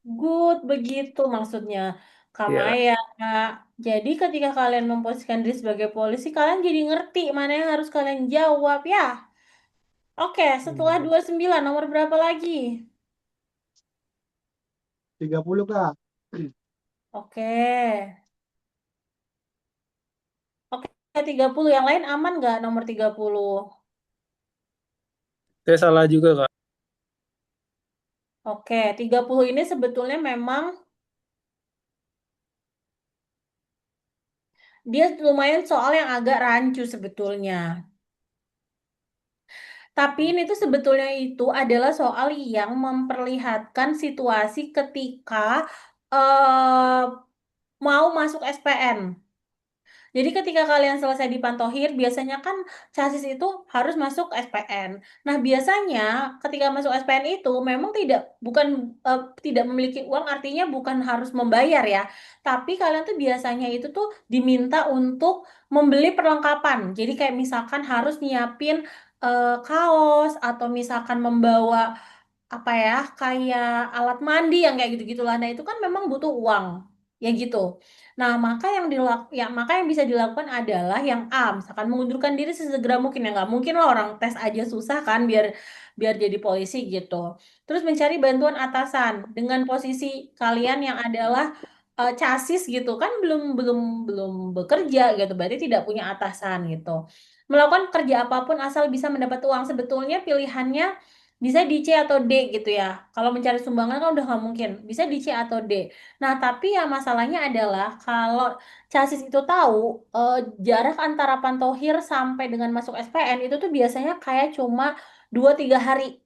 Good, begitu maksudnya. Ya, Kamaya, Kak. Jadi ketika kalian memposisikan diri sebagai polisi, kalian jadi ngerti mana yang harus kalian jawab ya. Oke, setelah Hmm. 29, nomor berapa lagi? 30 Kak. Oke. Oke, 30. Yang lain aman nggak nomor 30? saya salah juga, Kak. Oke, 30 ini sebetulnya memang dia lumayan soal yang agak rancu sebetulnya. Tapi ini tuh sebetulnya itu adalah soal yang memperlihatkan situasi ketika eh, mau masuk SPN. Jadi ketika kalian selesai di Pantohir, biasanya kan chassis itu harus masuk SPN. Nah, biasanya ketika masuk SPN itu memang tidak memiliki uang, artinya bukan harus membayar ya. Tapi kalian tuh biasanya itu tuh diminta untuk membeli perlengkapan. Jadi kayak misalkan harus nyiapin kaos atau misalkan membawa apa ya kayak alat mandi yang kayak gitu-gitulah. Nah, itu kan memang butuh uang. Ya gitu. Nah, maka yang bisa dilakukan adalah yang A, misalkan mengundurkan diri sesegera mungkin ya nggak mungkin lah orang tes aja susah kan biar biar jadi polisi gitu. Terus mencari bantuan atasan dengan posisi kalian yang adalah chassis gitu kan belum belum belum bekerja gitu berarti tidak punya atasan gitu. Melakukan kerja apapun asal bisa mendapat uang sebetulnya pilihannya bisa di C atau D gitu ya. Kalau mencari sumbangan kan udah nggak mungkin. Bisa di C atau D. Nah, tapi ya masalahnya adalah kalau chassis itu tahu jarak antara Pantohir sampai dengan masuk SPN itu tuh biasanya kayak cuma 2-3 hari.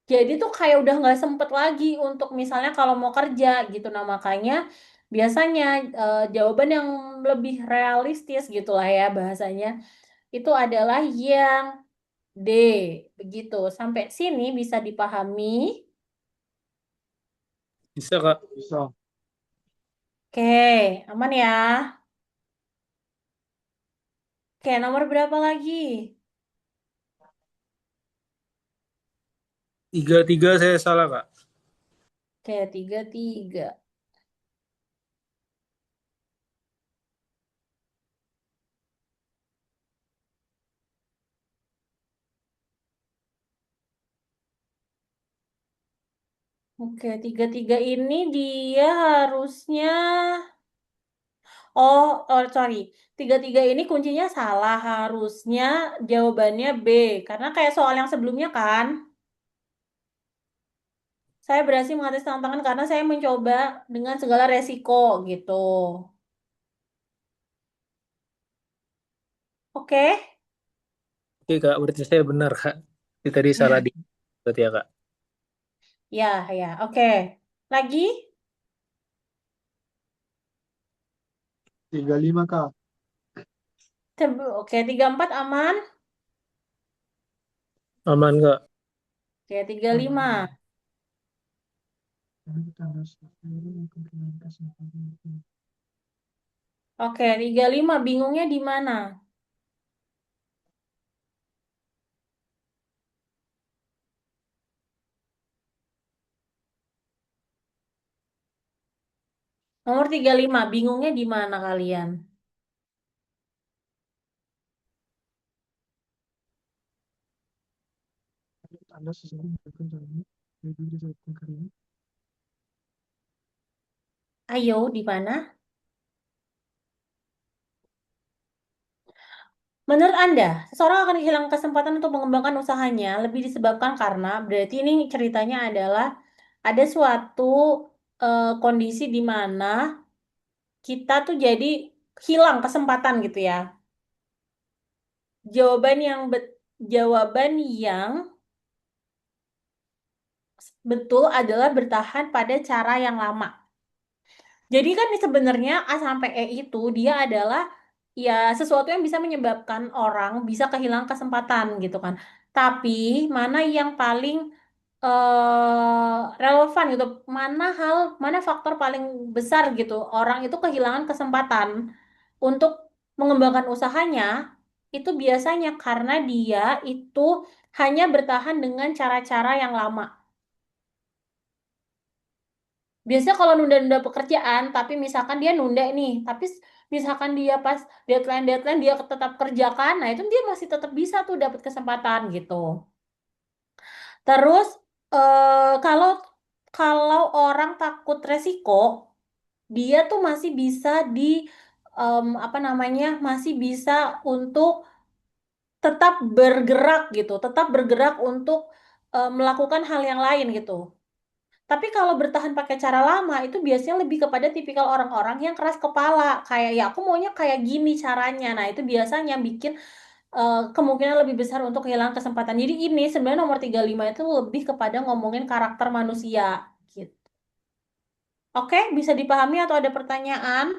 Jadi tuh kayak udah nggak sempet lagi untuk misalnya kalau mau kerja gitu. Nah, makanya biasanya jawaban yang lebih realistis gitulah ya bahasanya itu adalah yang D. Begitu. Sampai sini bisa dipahami. Bisa, Kak. Bisa. Oke, aman ya. Oke, nomor berapa lagi? 33 saya salah, Kak. Oke, 33. Oke, 33 ini dia harusnya... Oh, sorry. Tiga-tiga ini kuncinya salah. Harusnya jawabannya B. Karena kayak soal yang sebelumnya kan. Saya berhasil mengatasi tantangan karena saya mencoba dengan segala resiko gitu. Oke? Oke Kak, berarti saya benar Kak. Itu tadi salah di berarti ya Kak. Ya, ya. Oke. Lagi? 35 Kak. Oke, 34 aman. Aman Kak. Oke, 35. Aman. Oke, 35. Bingungnya di mana? Nomor 35. Bingungnya di mana kalian? Anda sesuatu dengan jadi disebutkan karya. Ayo, di mana? Menurut Anda, seseorang akan kehilangan kesempatan untuk mengembangkan usahanya lebih disebabkan karena berarti ini ceritanya adalah ada suatu kondisi di mana kita tuh jadi hilang kesempatan gitu ya. Jawaban yang jawaban yang betul adalah bertahan pada cara yang lama. Jadi kan sebenarnya A sampai E itu dia adalah ya sesuatu yang bisa menyebabkan orang bisa kehilangan kesempatan gitu kan. Tapi mana yang paling relevan gitu, mana faktor paling besar gitu orang itu kehilangan kesempatan untuk mengembangkan usahanya itu biasanya karena dia itu hanya bertahan dengan cara-cara yang lama. Biasanya kalau nunda-nunda pekerjaan, tapi misalkan dia nunda nih, tapi misalkan dia pas deadline-deadline dia tetap kerjakan, nah itu dia masih tetap bisa tuh dapat kesempatan gitu. Terus kalau kalau orang takut resiko, dia tuh masih bisa apa namanya, masih bisa untuk tetap bergerak gitu, tetap bergerak untuk melakukan hal yang lain gitu. Tapi kalau bertahan pakai cara lama itu biasanya lebih kepada tipikal orang-orang yang keras kepala. Kayak ya aku maunya kayak gini caranya. Nah, itu biasanya bikin kemungkinan lebih besar untuk kehilangan kesempatan. Jadi ini sebenarnya nomor 35 itu lebih kepada ngomongin karakter manusia gitu. Oke, bisa dipahami atau ada pertanyaan?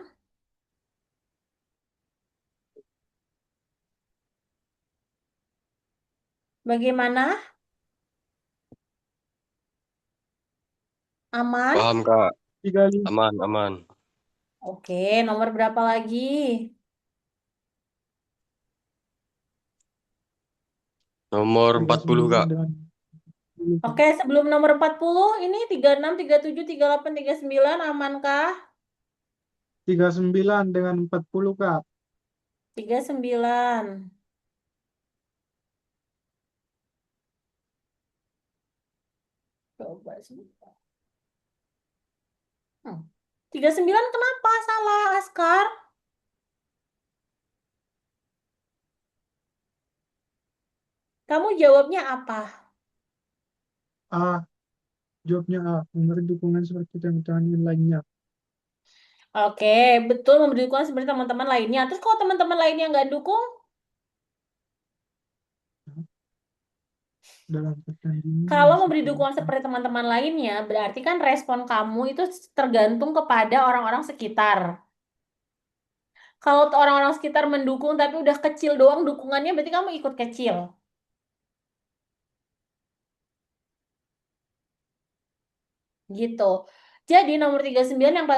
Bagaimana? Aman? Paham, Kak. 35, Aman, aman. Oke, nomor berapa lagi? Nomor 40, 39 Kak. dengan 10 Kak. Oke, sebelum nomor 40 ini 36, 37, 38, 39 amankah? 39 dengan 40 Kak. 39. Coba sebentar. 39 kenapa salah, Askar? Kamu jawabnya apa? A. Jawabnya A. Memberi dukungan seperti teman-teman yang lainnya. Oke, betul memberi dukungan seperti teman-teman lainnya. Terus kalau teman-teman lainnya nggak dukung, Dalam pertandingan kalau bisa memberi dukungan terjadi. seperti teman-teman lainnya, berarti kan respon kamu itu tergantung kepada orang-orang sekitar. Kalau orang-orang sekitar mendukung tapi udah kecil doang dukungannya, berarti kamu ikut kecil. Gitu. Jadi nomor 39 yang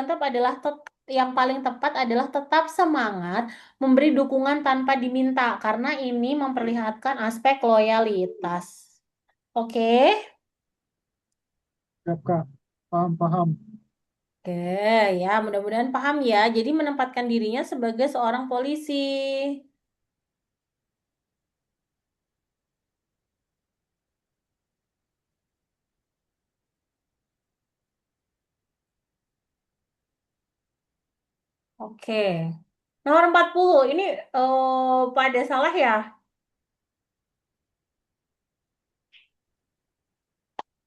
paling tepat adalah tetap semangat memberi dukungan tanpa diminta karena ini memperlihatkan aspek loyalitas. Oke? Siap Kak. Paham, paham. Oke, ya mudah-mudahan paham ya. Jadi menempatkan dirinya sebagai seorang polisi. Oke. Nomor 40 ini pada salah ya?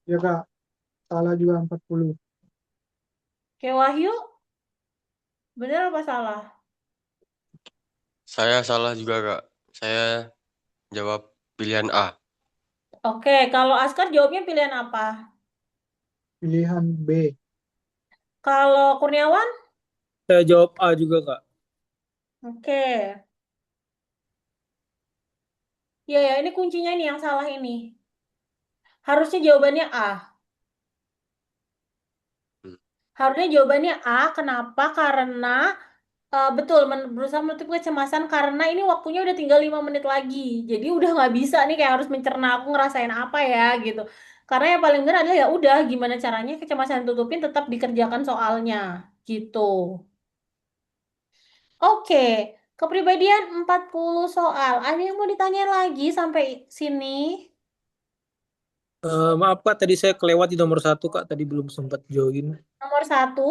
Ya Kak, salah juga 40. Oke, Wahyu, bener apa salah? Saya salah juga, Kak. Saya jawab pilihan A. Oke, kalau Askar jawabnya pilihan apa? Pilihan B. Kalau Kurniawan? Saya jawab A juga, Kak. Oke. Ya, ya, ini kuncinya nih yang salah ini. Harusnya jawabannya A. Hmm. Harusnya jawabannya A. Kenapa? Karena betul berusaha menutup kecemasan karena ini waktunya udah tinggal 5 menit lagi. Jadi udah nggak bisa nih kayak harus mencerna aku ngerasain apa ya gitu. Karena yang paling benar adalah ya udah gimana caranya kecemasan tutupin tetap dikerjakan soalnya gitu. Oke, kepribadian 40 soal. Ada yang mau ditanya lagi sampai sini? Maaf, Kak, tadi saya kelewat di nomor satu, Kak. Tadi belum sempat join. Nomor satu.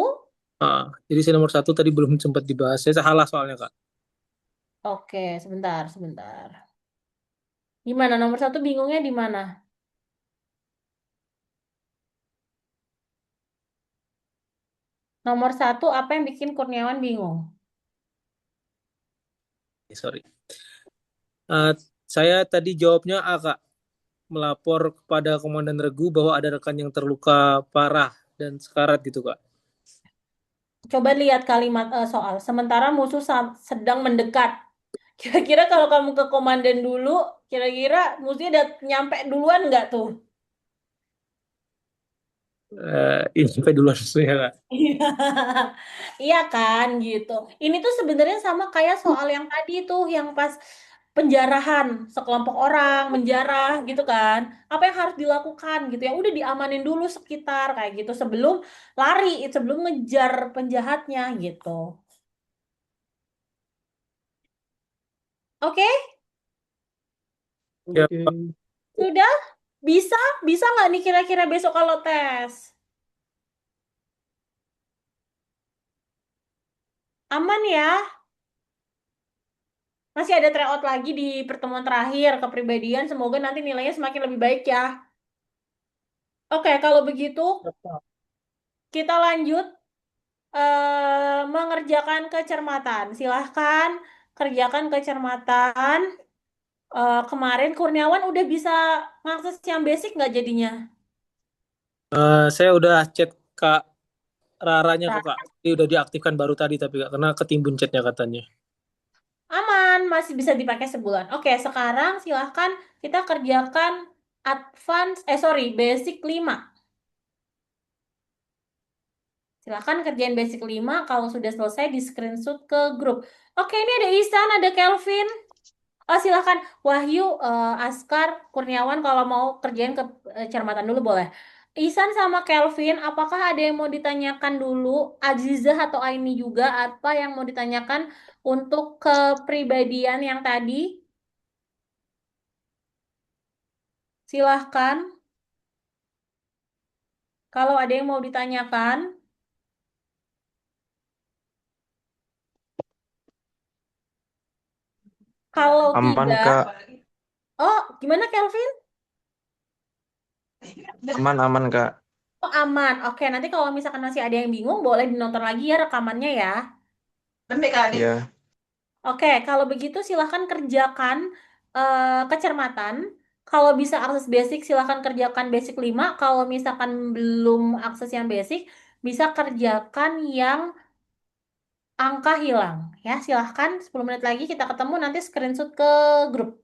Jadi saya nomor satu tadi belum sempat dibahas. Saya salah soalnya, Kak. Oke, sebentar, sebentar. Gimana nomor satu bingungnya di mana? Nomor satu apa yang bikin Kurniawan bingung? Sorry. Eh, saya tadi jawabnya A, Kak. Melapor kepada Komandan Regu bahwa ada rekan yang terluka parah dan sekarat gitu, Kak. Coba lihat kalimat soal. Sementara musuh sedang mendekat. Kira-kira kalau kamu ke komandan dulu, kira-kira musuhnya udah nyampe duluan nggak tuh? Ini sampai duluan sesuai, Kak. Iya, iya kan gitu. Ini tuh sebenarnya sama kayak soal yang tadi tuh, yang pas penjarahan sekelompok orang menjarah gitu kan. Apa yang harus dilakukan gitu? Yang udah diamanin dulu sekitar kayak gitu sebelum lari, sebelum ngejar penjahatnya gitu. Oke, Ya, Oke. sudah bisa bisa nggak nih kira-kira besok kalau tes? Aman ya? Masih ada tryout lagi di pertemuan terakhir kepribadian. Semoga nanti nilainya semakin lebih baik ya. Oke, kalau begitu kita lanjut mengerjakan kecermatan. Silahkan kerjakan kecermatan. Kemarin Kurniawan udah bisa ngakses yang basic nggak jadinya? saya udah chat Kak Raranya Nah, kok, Kak. Ini udah diaktifkan baru tadi tapi Kak, karena ketimbun chatnya katanya. aman, masih bisa dipakai sebulan. Oke, sekarang silahkan kita kerjakan basic 5. Silahkan kerjain basic 5. Kalau sudah selesai di screenshot ke grup. Oke, ini ada Isan, ada Kelvin. Oh, silahkan Wahyu, Askar, Kurniawan kalau mau kerjain ke cermatan dulu boleh. Isan sama Kelvin, apakah ada yang mau ditanyakan dulu? Azizah atau Aini juga, apa yang mau ditanyakan untuk kepribadian yang tadi? Silahkan. Kalau ada yang mau ditanyakan, kalau Aman tidak, Kak, oh gimana Kelvin? aman Kak. Oh, aman. Oke, nanti kalau misalkan masih ada yang bingung, boleh dinonton lagi ya rekamannya ya. Ya, Oke, kalau begitu silahkan kerjakan kecermatan. Kalau bisa akses basic, silahkan kerjakan basic 5. Kalau misalkan belum akses yang basic, bisa kerjakan yang angka hilang. Ya, silahkan 10 menit lagi kita ketemu, nanti screenshot ke grup.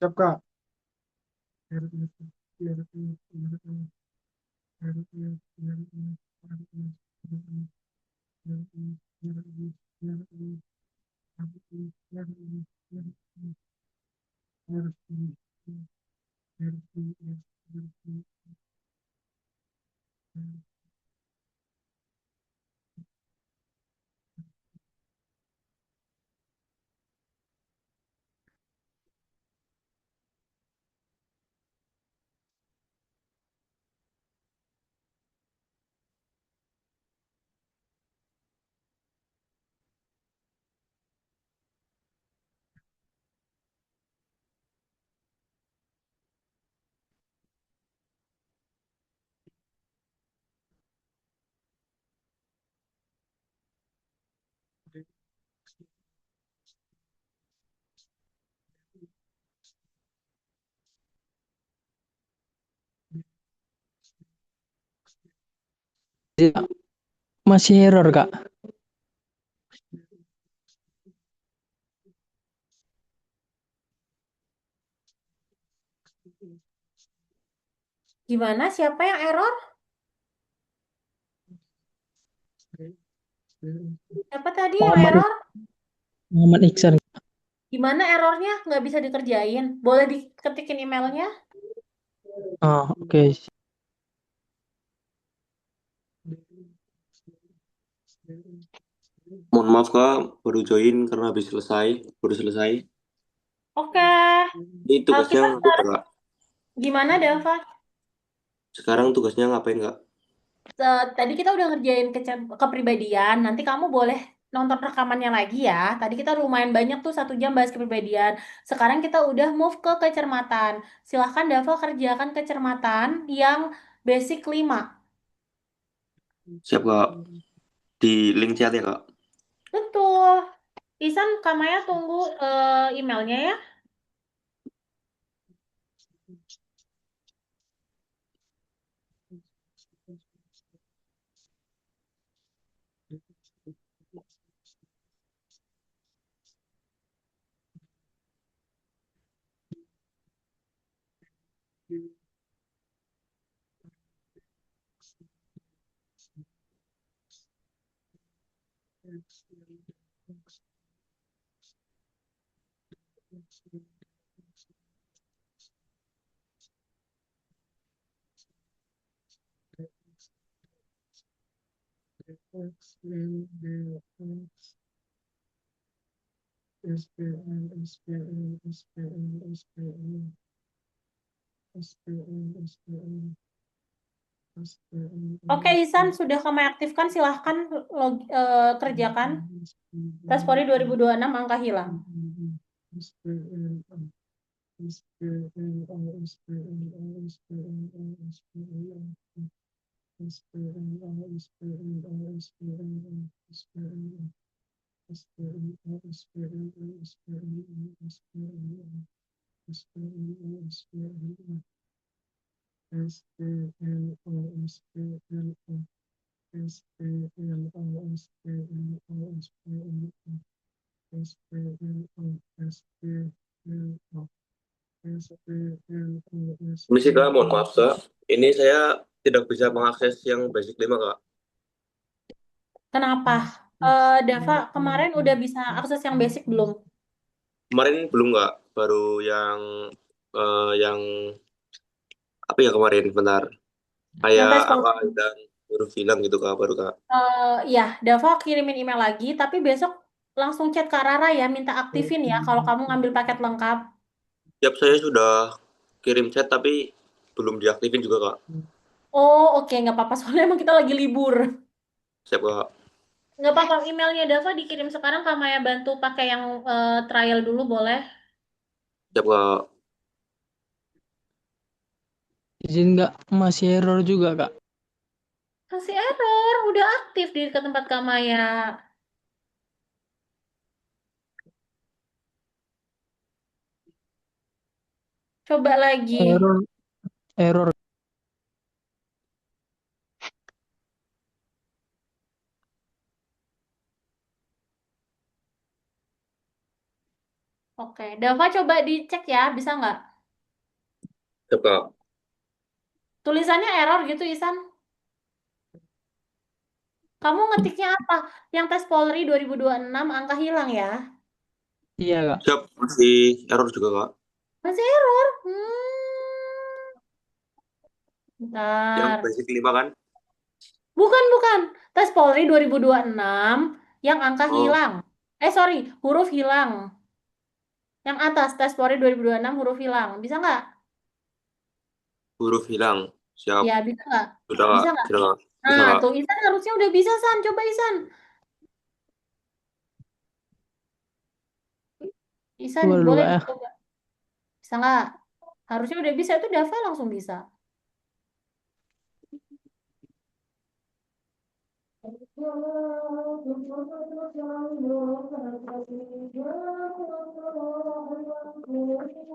Siap Kak. Masih error, Kak. Gimana? Siapa yang error? Siapa tadi yang Muhammad, error? Muhammad Iksan. Gimana errornya? Nggak bisa dikerjain. Boleh diketikin emailnya? Oh, oke. Mohon maaf Kak, baru join karena baru selesai. Oke. Ini tugasnya Kita ngapain sekarang Kak? gimana, Dava? Sekarang tugasnya ngapain Kak? Tadi kita udah ngerjain kepribadian. Nanti kamu boleh nonton rekamannya lagi ya. Tadi kita lumayan banyak tuh 1 jam bahas kepribadian. Sekarang kita udah move ke kecermatan. Silahkan Dava kerjakan kecermatan yang basic 5. Siap Kak, di link chat ya Kak? Betul. Isan, Kamaya tunggu emailnya ya. Oke, Isan, sudah kami aktifkan. Silahkan kerjakan. Tes Polri 2026 angka hilang. Misi Kak, mohon maaf Kak. Ini saya tidak bisa mengakses yang basic 5 Kak. Kenapa? Dava, kemarin udah bisa akses yang basic belum? Kemarin belum Kak, baru yang apa ya kemarin, bentar. Yang Kayak tes angka Polri. dan huruf hilang gitu Kak, baru Kak. Ya, Dava kirimin email lagi, tapi besok langsung chat Kak Rara ya, minta aktifin ya kalau kamu ngambil paket lengkap. Siap, saya sudah kirim chat tapi belum diaktifin juga Kak. Oh, oke, nggak apa-apa, soalnya emang kita lagi libur. Siap Kak. Nggak apa-apa, emailnya Dava dikirim sekarang, Kak Maya bantu pakai yang trial dulu boleh? Siap Kak. Izin nggak? Masih error juga, Kak. Masih error, udah aktif di ke tempat Kak Maya. Coba lagi. Error, error. Oke, Dava coba dicek ya, bisa nggak? Siap Kak. Tulisannya error gitu, Isan. Kamu ngetiknya apa? Yang tes Polri 2026 angka hilang ya? Iya, Kak. Siap, masih error juga Kak. Masih error. Yang Bentar. basic 5 kan? Bukan, bukan. Tes Polri 2026 yang angka Oh, hilang. Sorry, huruf hilang. Yang atas, tes Polri 2026 huruf hilang. Bisa nggak? huruf hilang. Siap. Ya, bisa nggak? Sudah Kak. Bisa nggak? Sudah Kak. Bisa Nah, Kak. tuh Isan harusnya udah bisa, San. Coba Isan. Isan, Coba dulu, boleh Kak, ya. dicoba. Bisa nggak? Harusnya udah bisa. Itu Dava langsung bisa.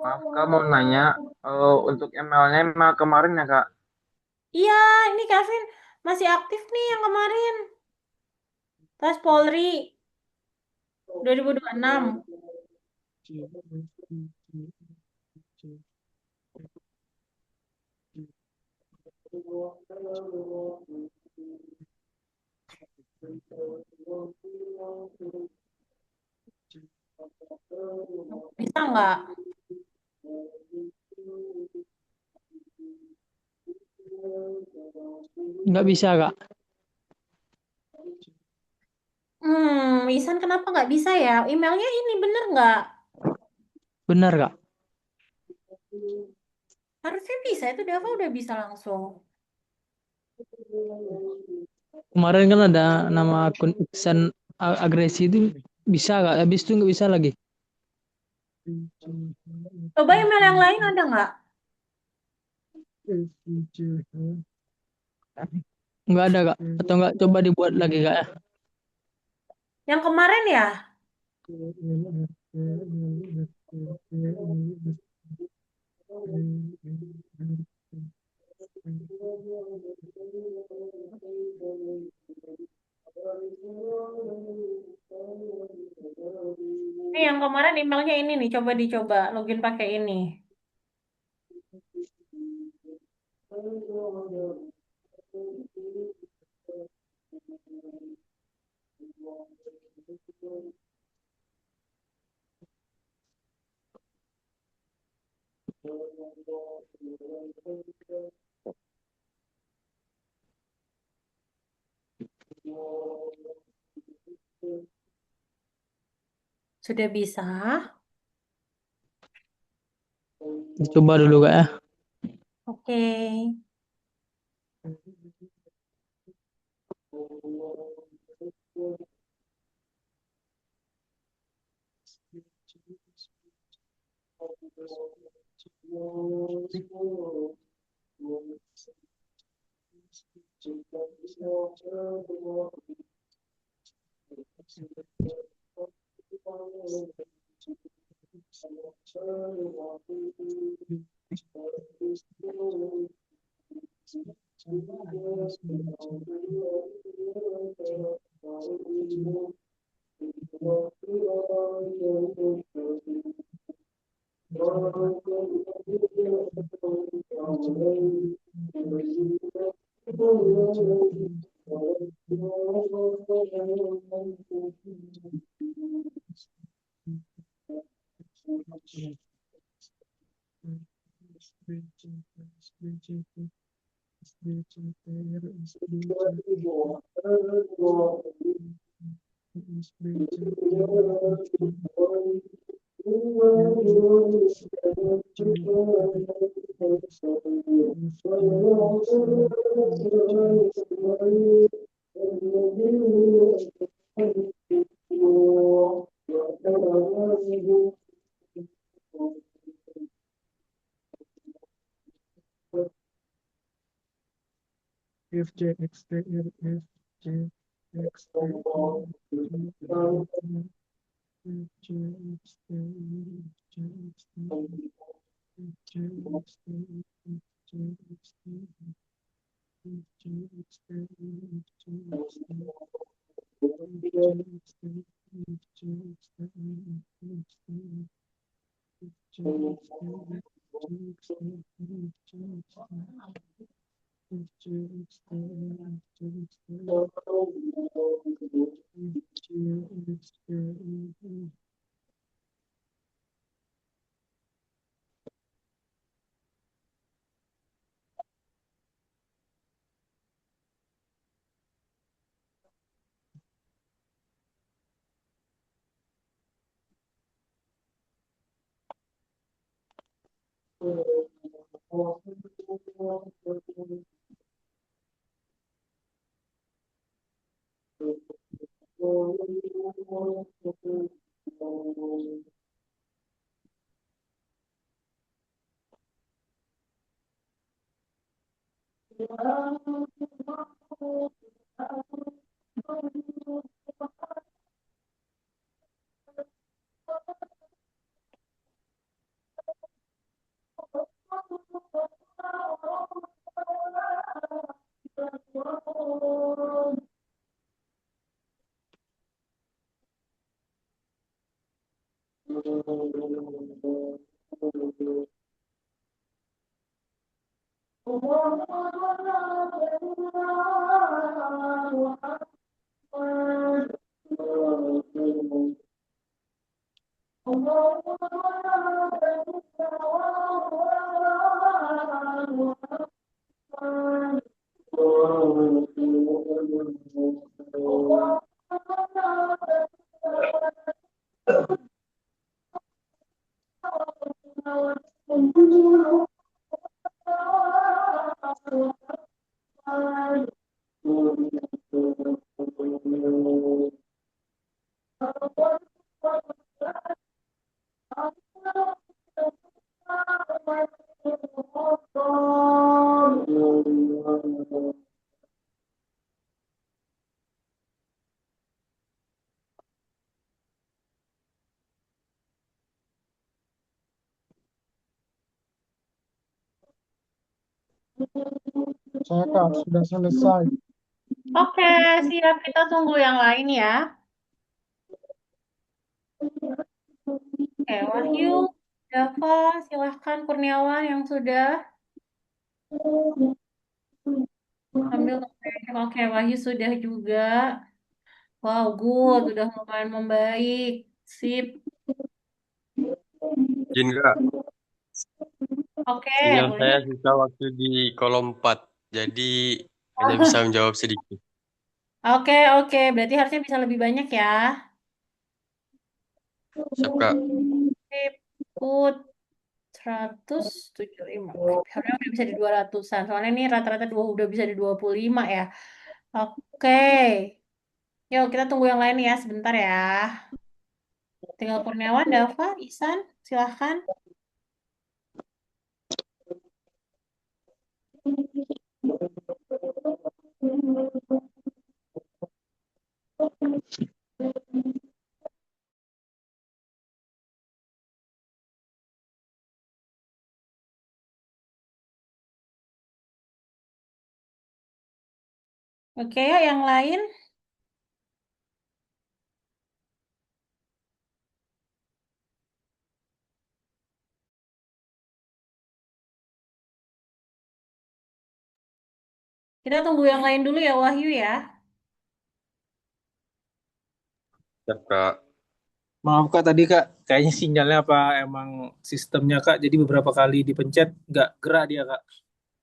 Maaf Kak, mau nanya untuk emailnya email kemarin ya Kak? Iya, ini Kevin. Masih aktif nih yang kemarin. Tes Polri 2026. Bisa nggak? Nggak bisa, Kak. Isan kenapa nggak bisa ya? Emailnya ini bener nggak? Benar, Kak. Harusnya bisa, itu Dava udah bisa langsung. Kemarin kan ada nama akun Iksan Agresi itu bisa, Kak. Habis itu nggak bisa lagi. Coba email yang lain ada nggak? Nggak ada, Kak. Atau nggak coba dibuat lagi, Kak ya? Yang kemarin ya? Yang kemarin emailnya ini nih, coba dicoba login pakai ini. Sudah bisa? Coba dulu, Kak ya. Oke. F J X T R F J X T R Saya Kak sudah selesai. Oke, siap. Kita tunggu yang lain ya. Oke, Wahyu, Dava, silahkan Kurniawan yang sudah ambil notes. Oke, Wahyu sudah juga. Wow, good. Udah lumayan membaik. Sip. Izin Kak, Oke, sinyal boleh. saya susah waktu di kolom 4, jadi hanya bisa menjawab sedikit. Oke, oke. Berarti harusnya bisa lebih banyak ya. Siap Kak. Sip. Good. 175. Harusnya udah bisa di 200-an. Soalnya ini rata-rata udah bisa di 25 ya. Oke. Yuk, kita tunggu yang lain ya sebentar ya. Tinggal Kurniawan, Dava, Ihsan, silahkan. Oke ya, yang lain. Kita tunggu yang lain dulu ya, Wahyu ya. Siap Kak. Maaf Kak, tadi Kak, kayaknya sinyalnya apa emang sistemnya Kak, jadi beberapa kali dipencet nggak gerak dia Kak.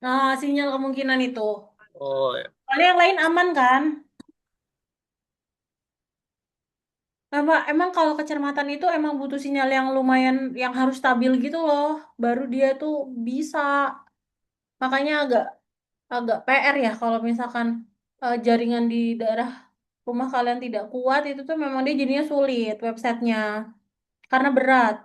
Nah, sinyal kemungkinan itu. Oh, ya. Soalnya yang lain aman kan? Emang kalau kecermatan itu emang butuh sinyal yang lumayan, yang harus stabil gitu loh. Baru dia tuh bisa. Makanya agak agak PR ya kalau misalkan jaringan di daerah rumah kalian tidak kuat, itu tuh memang dia jadinya sulit websitenya. Karena berat.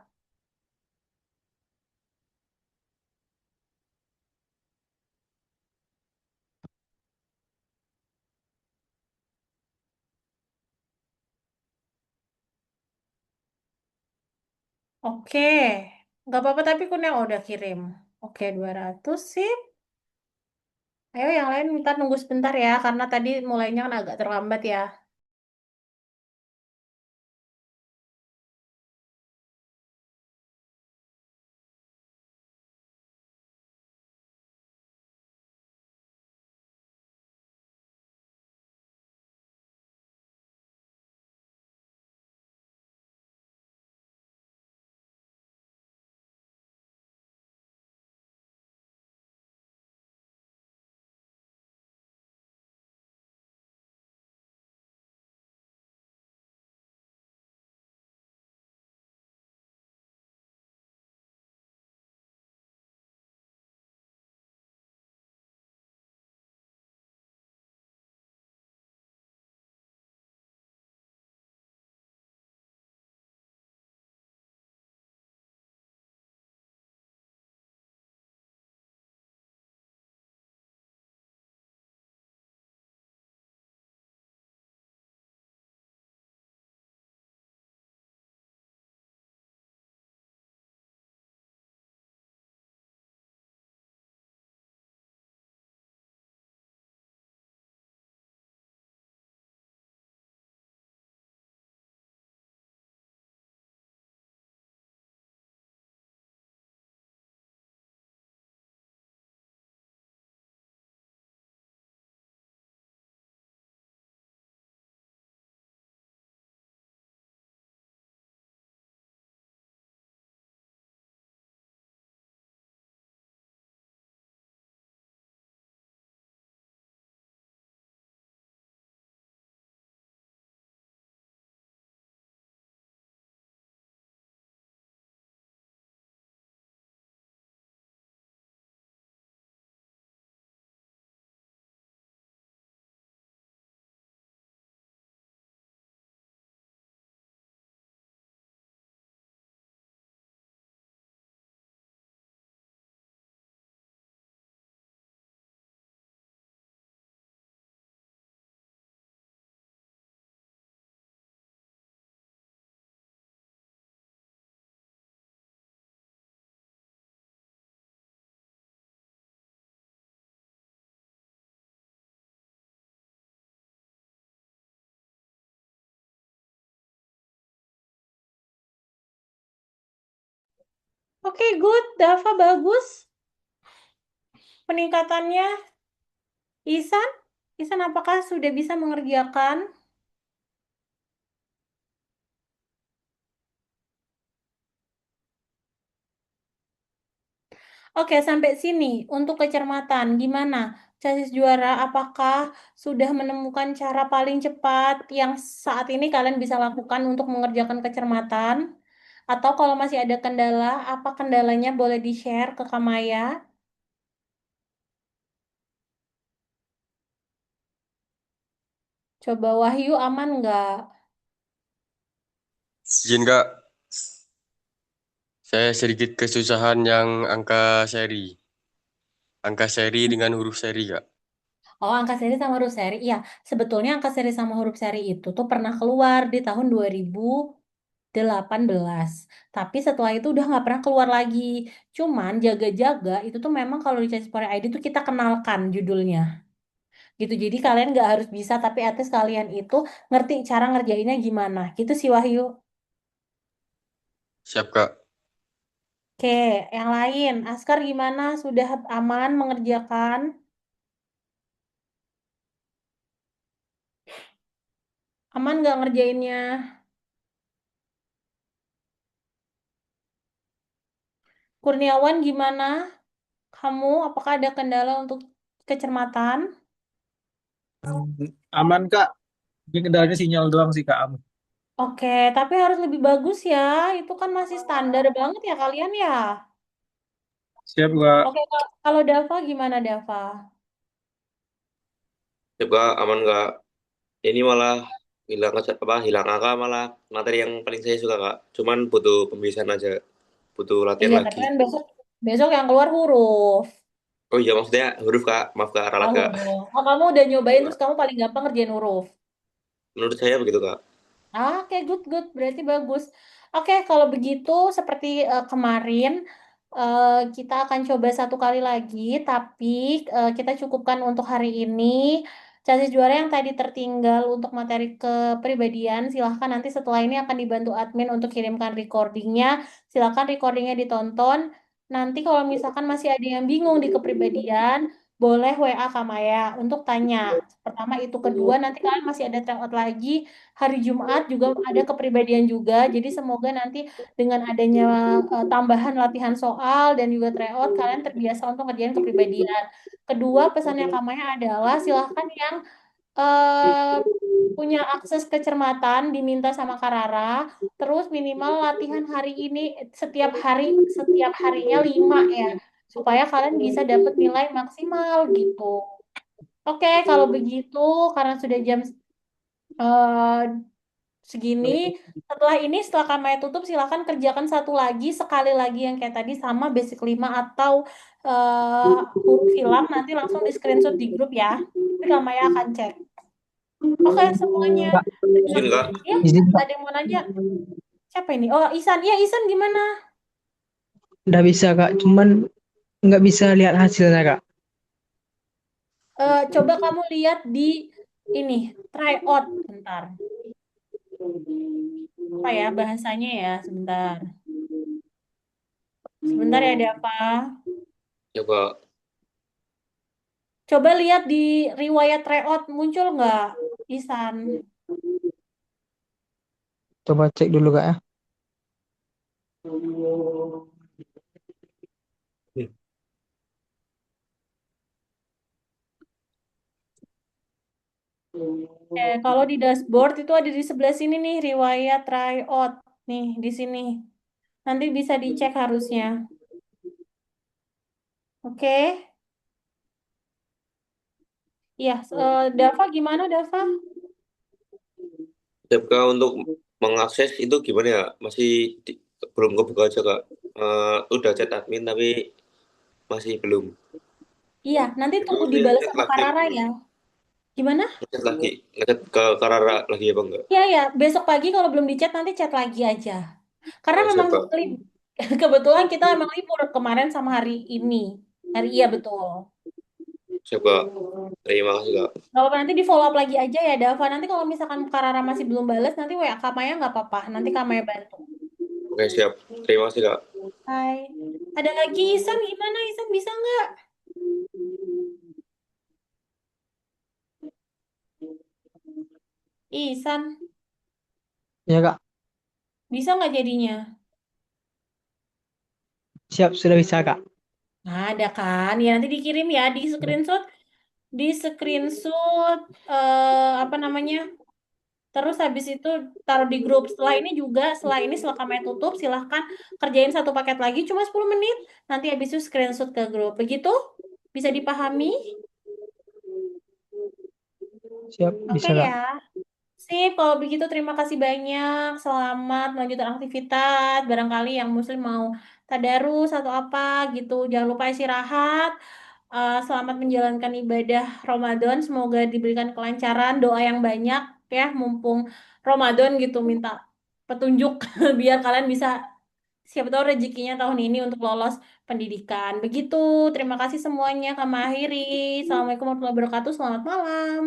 Oke. Nggak apa-apa tapi kun yang udah kirim. Oke, 200 sih. Ayo yang lain minta nunggu sebentar ya, karena tadi mulainya kan agak terlambat ya. Oke, good. Dava bagus peningkatannya. Isan, Isan apakah sudah bisa mengerjakan? Oke, sampai sini untuk kecermatan. Gimana? Chassis juara, apakah sudah menemukan cara paling cepat yang saat ini kalian bisa lakukan untuk mengerjakan kecermatan? Atau kalau masih ada kendala, apa kendalanya boleh di-share ke Kamaya? Coba Wahyu aman nggak? Izin Kak, saya sedikit kesusahan yang angka seri. Angka seri dengan huruf seri Kak. Oh, angka seri sama huruf seri. Iya, sebetulnya angka seri sama huruf seri itu tuh pernah keluar di tahun 2018. Tapi setelah itu udah nggak pernah keluar lagi. Cuman jaga-jaga itu tuh memang kalau di Chesspoint ID tuh kita kenalkan judulnya. Gitu. Jadi kalian nggak harus bisa, tapi at least kalian itu ngerti cara ngerjainnya gimana. Gitu sih Wahyu. Siap Kak. Oke, yang lain. Askar gimana? Sudah aman mengerjakan? Aman nggak ngerjainnya? Kurniawan gimana? Kamu apakah ada kendala untuk kecermatan? Aman Kak. Ini kendalanya sinyal doang sih Kak. Aman. Oke, tapi harus lebih bagus ya. Itu kan masih standar banget ya kalian ya. Siap Kak. Oke, kalau Dava gimana Dava? Siap Kak, aman Kak. Ini malah hilang angka malah materi yang paling saya suka Kak. Cuman butuh pembiasan aja, butuh latihan Iya, tapi lagi. kan besok besok yang keluar huruf. Oh iya maksudnya huruf Kak, maaf Kak, Oh, ralat Kak. huruf. Oh, kamu udah nyobain terus kamu paling gampang ngerjain huruf. Menurut saya begitu Kak. Oke, good, good. Berarti bagus. Oke, kalau begitu seperti kemarin kita akan coba satu kali lagi, tapi kita cukupkan untuk hari ini. Chassis juara yang tadi tertinggal untuk materi kepribadian, silahkan nanti setelah ini akan dibantu admin untuk kirimkan recordingnya. Silahkan recordingnya ditonton. Nanti kalau misalkan masih ada yang bingung di kepribadian, boleh WA Kamaya untuk tanya. Pertama itu, kedua nanti kalian masih ada tryout lagi hari Jumat juga ada kepribadian juga. Jadi semoga nanti dengan adanya tambahan latihan soal dan juga tryout kalian terbiasa untuk ngerjain kepribadian. Kedua, pesannya Kamaya adalah silahkan yang eh, punya akses kecermatan diminta sama Karara. Terus minimal latihan hari ini setiap harinya 5 ya. Supaya kalian bisa dapat nilai maksimal gitu. Oke, kalau begitu karena sudah jam eh, segini. Setelah kameranya tutup, silakan kerjakan satu lagi, sekali lagi yang kayak tadi sama basic 5 atau eh, huruf hilang. Nanti langsung di screenshot di grup ya. Nanti Kamaya akan cek. Oke, semuanya. Kak, Izin Kak. Ya, izin Kak, ada yang mau nanya? Siapa ini? Oh, Isan. Ya, Isan gimana? udah bisa Kak, cuman nggak bisa lihat hasilnya Kak. Coba kamu lihat di ini, try out. Bentar. Apa ya bahasanya ya? Sebentar. Sebentar ya, Dava. Ya Kak. Coba lihat di riwayat tryout muncul nggak, Isan? Coba cek dulu Kak ya. Kalau di dashboard itu ada di sebelah sini nih riwayat tryout nih di sini. Nanti bisa dicek harusnya. Oke. Iya, Dava gimana Dava? Siap Kak, untuk mengakses itu gimana ya? Belum kebuka aja Kak. Udah chat admin tapi masih belum. Iya, nanti Itu tunggu saya dibalas chat sama lagi Karara apa ya. enggak? Gimana? Ngechat ke Karara lagi apa enggak? Iya ya, besok pagi kalau belum dicat nanti chat lagi aja. Karena Oh, memang siap Kak. kebetulan kita memang libur kemarin sama hari ini. Iya betul. Siap Kak. Terima kasih Kak. Kalau nanti di follow up lagi aja ya Dava. Nanti kalau misalkan Karara masih belum balas, nanti WA Kamaya nggak apa-apa. Nanti Kamaya bantu. Oke, siap. Terima kasih Kak. Hai. Ada lagi Isan, gimana Isan, bisa nggak? Isan, Ya Kak, bisa nggak jadinya? siap sudah bisa Kak. Nah, ada kan? Ya nanti dikirim ya di screenshot apa namanya? Terus habis itu taruh di grup. Setelah ini setelah kameranya tutup, silahkan kerjain satu paket lagi cuma 10 menit. Nanti habis itu screenshot ke grup. Begitu? Bisa dipahami? Siap Oke bisa Kak. ya. Sip, kalau begitu terima kasih banyak. Selamat melanjutkan aktivitas. Barangkali yang muslim mau tadarus atau apa gitu. Jangan lupa istirahat. Selamat menjalankan ibadah Ramadan. Semoga diberikan kelancaran, doa yang banyak ya, mumpung Ramadan gitu. Minta petunjuk biar kalian bisa siapa tahu rezekinya tahun ini untuk lolos pendidikan. Begitu. Terima kasih semuanya. Kami akhiri. Assalamualaikum warahmatullahi wabarakatuh. Selamat malam.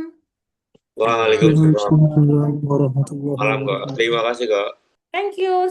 Waalaikumsalam. Waalaikumsalam warahmatullahi Malam kak. wabarakatuh. Terima kasih kak. Thank you.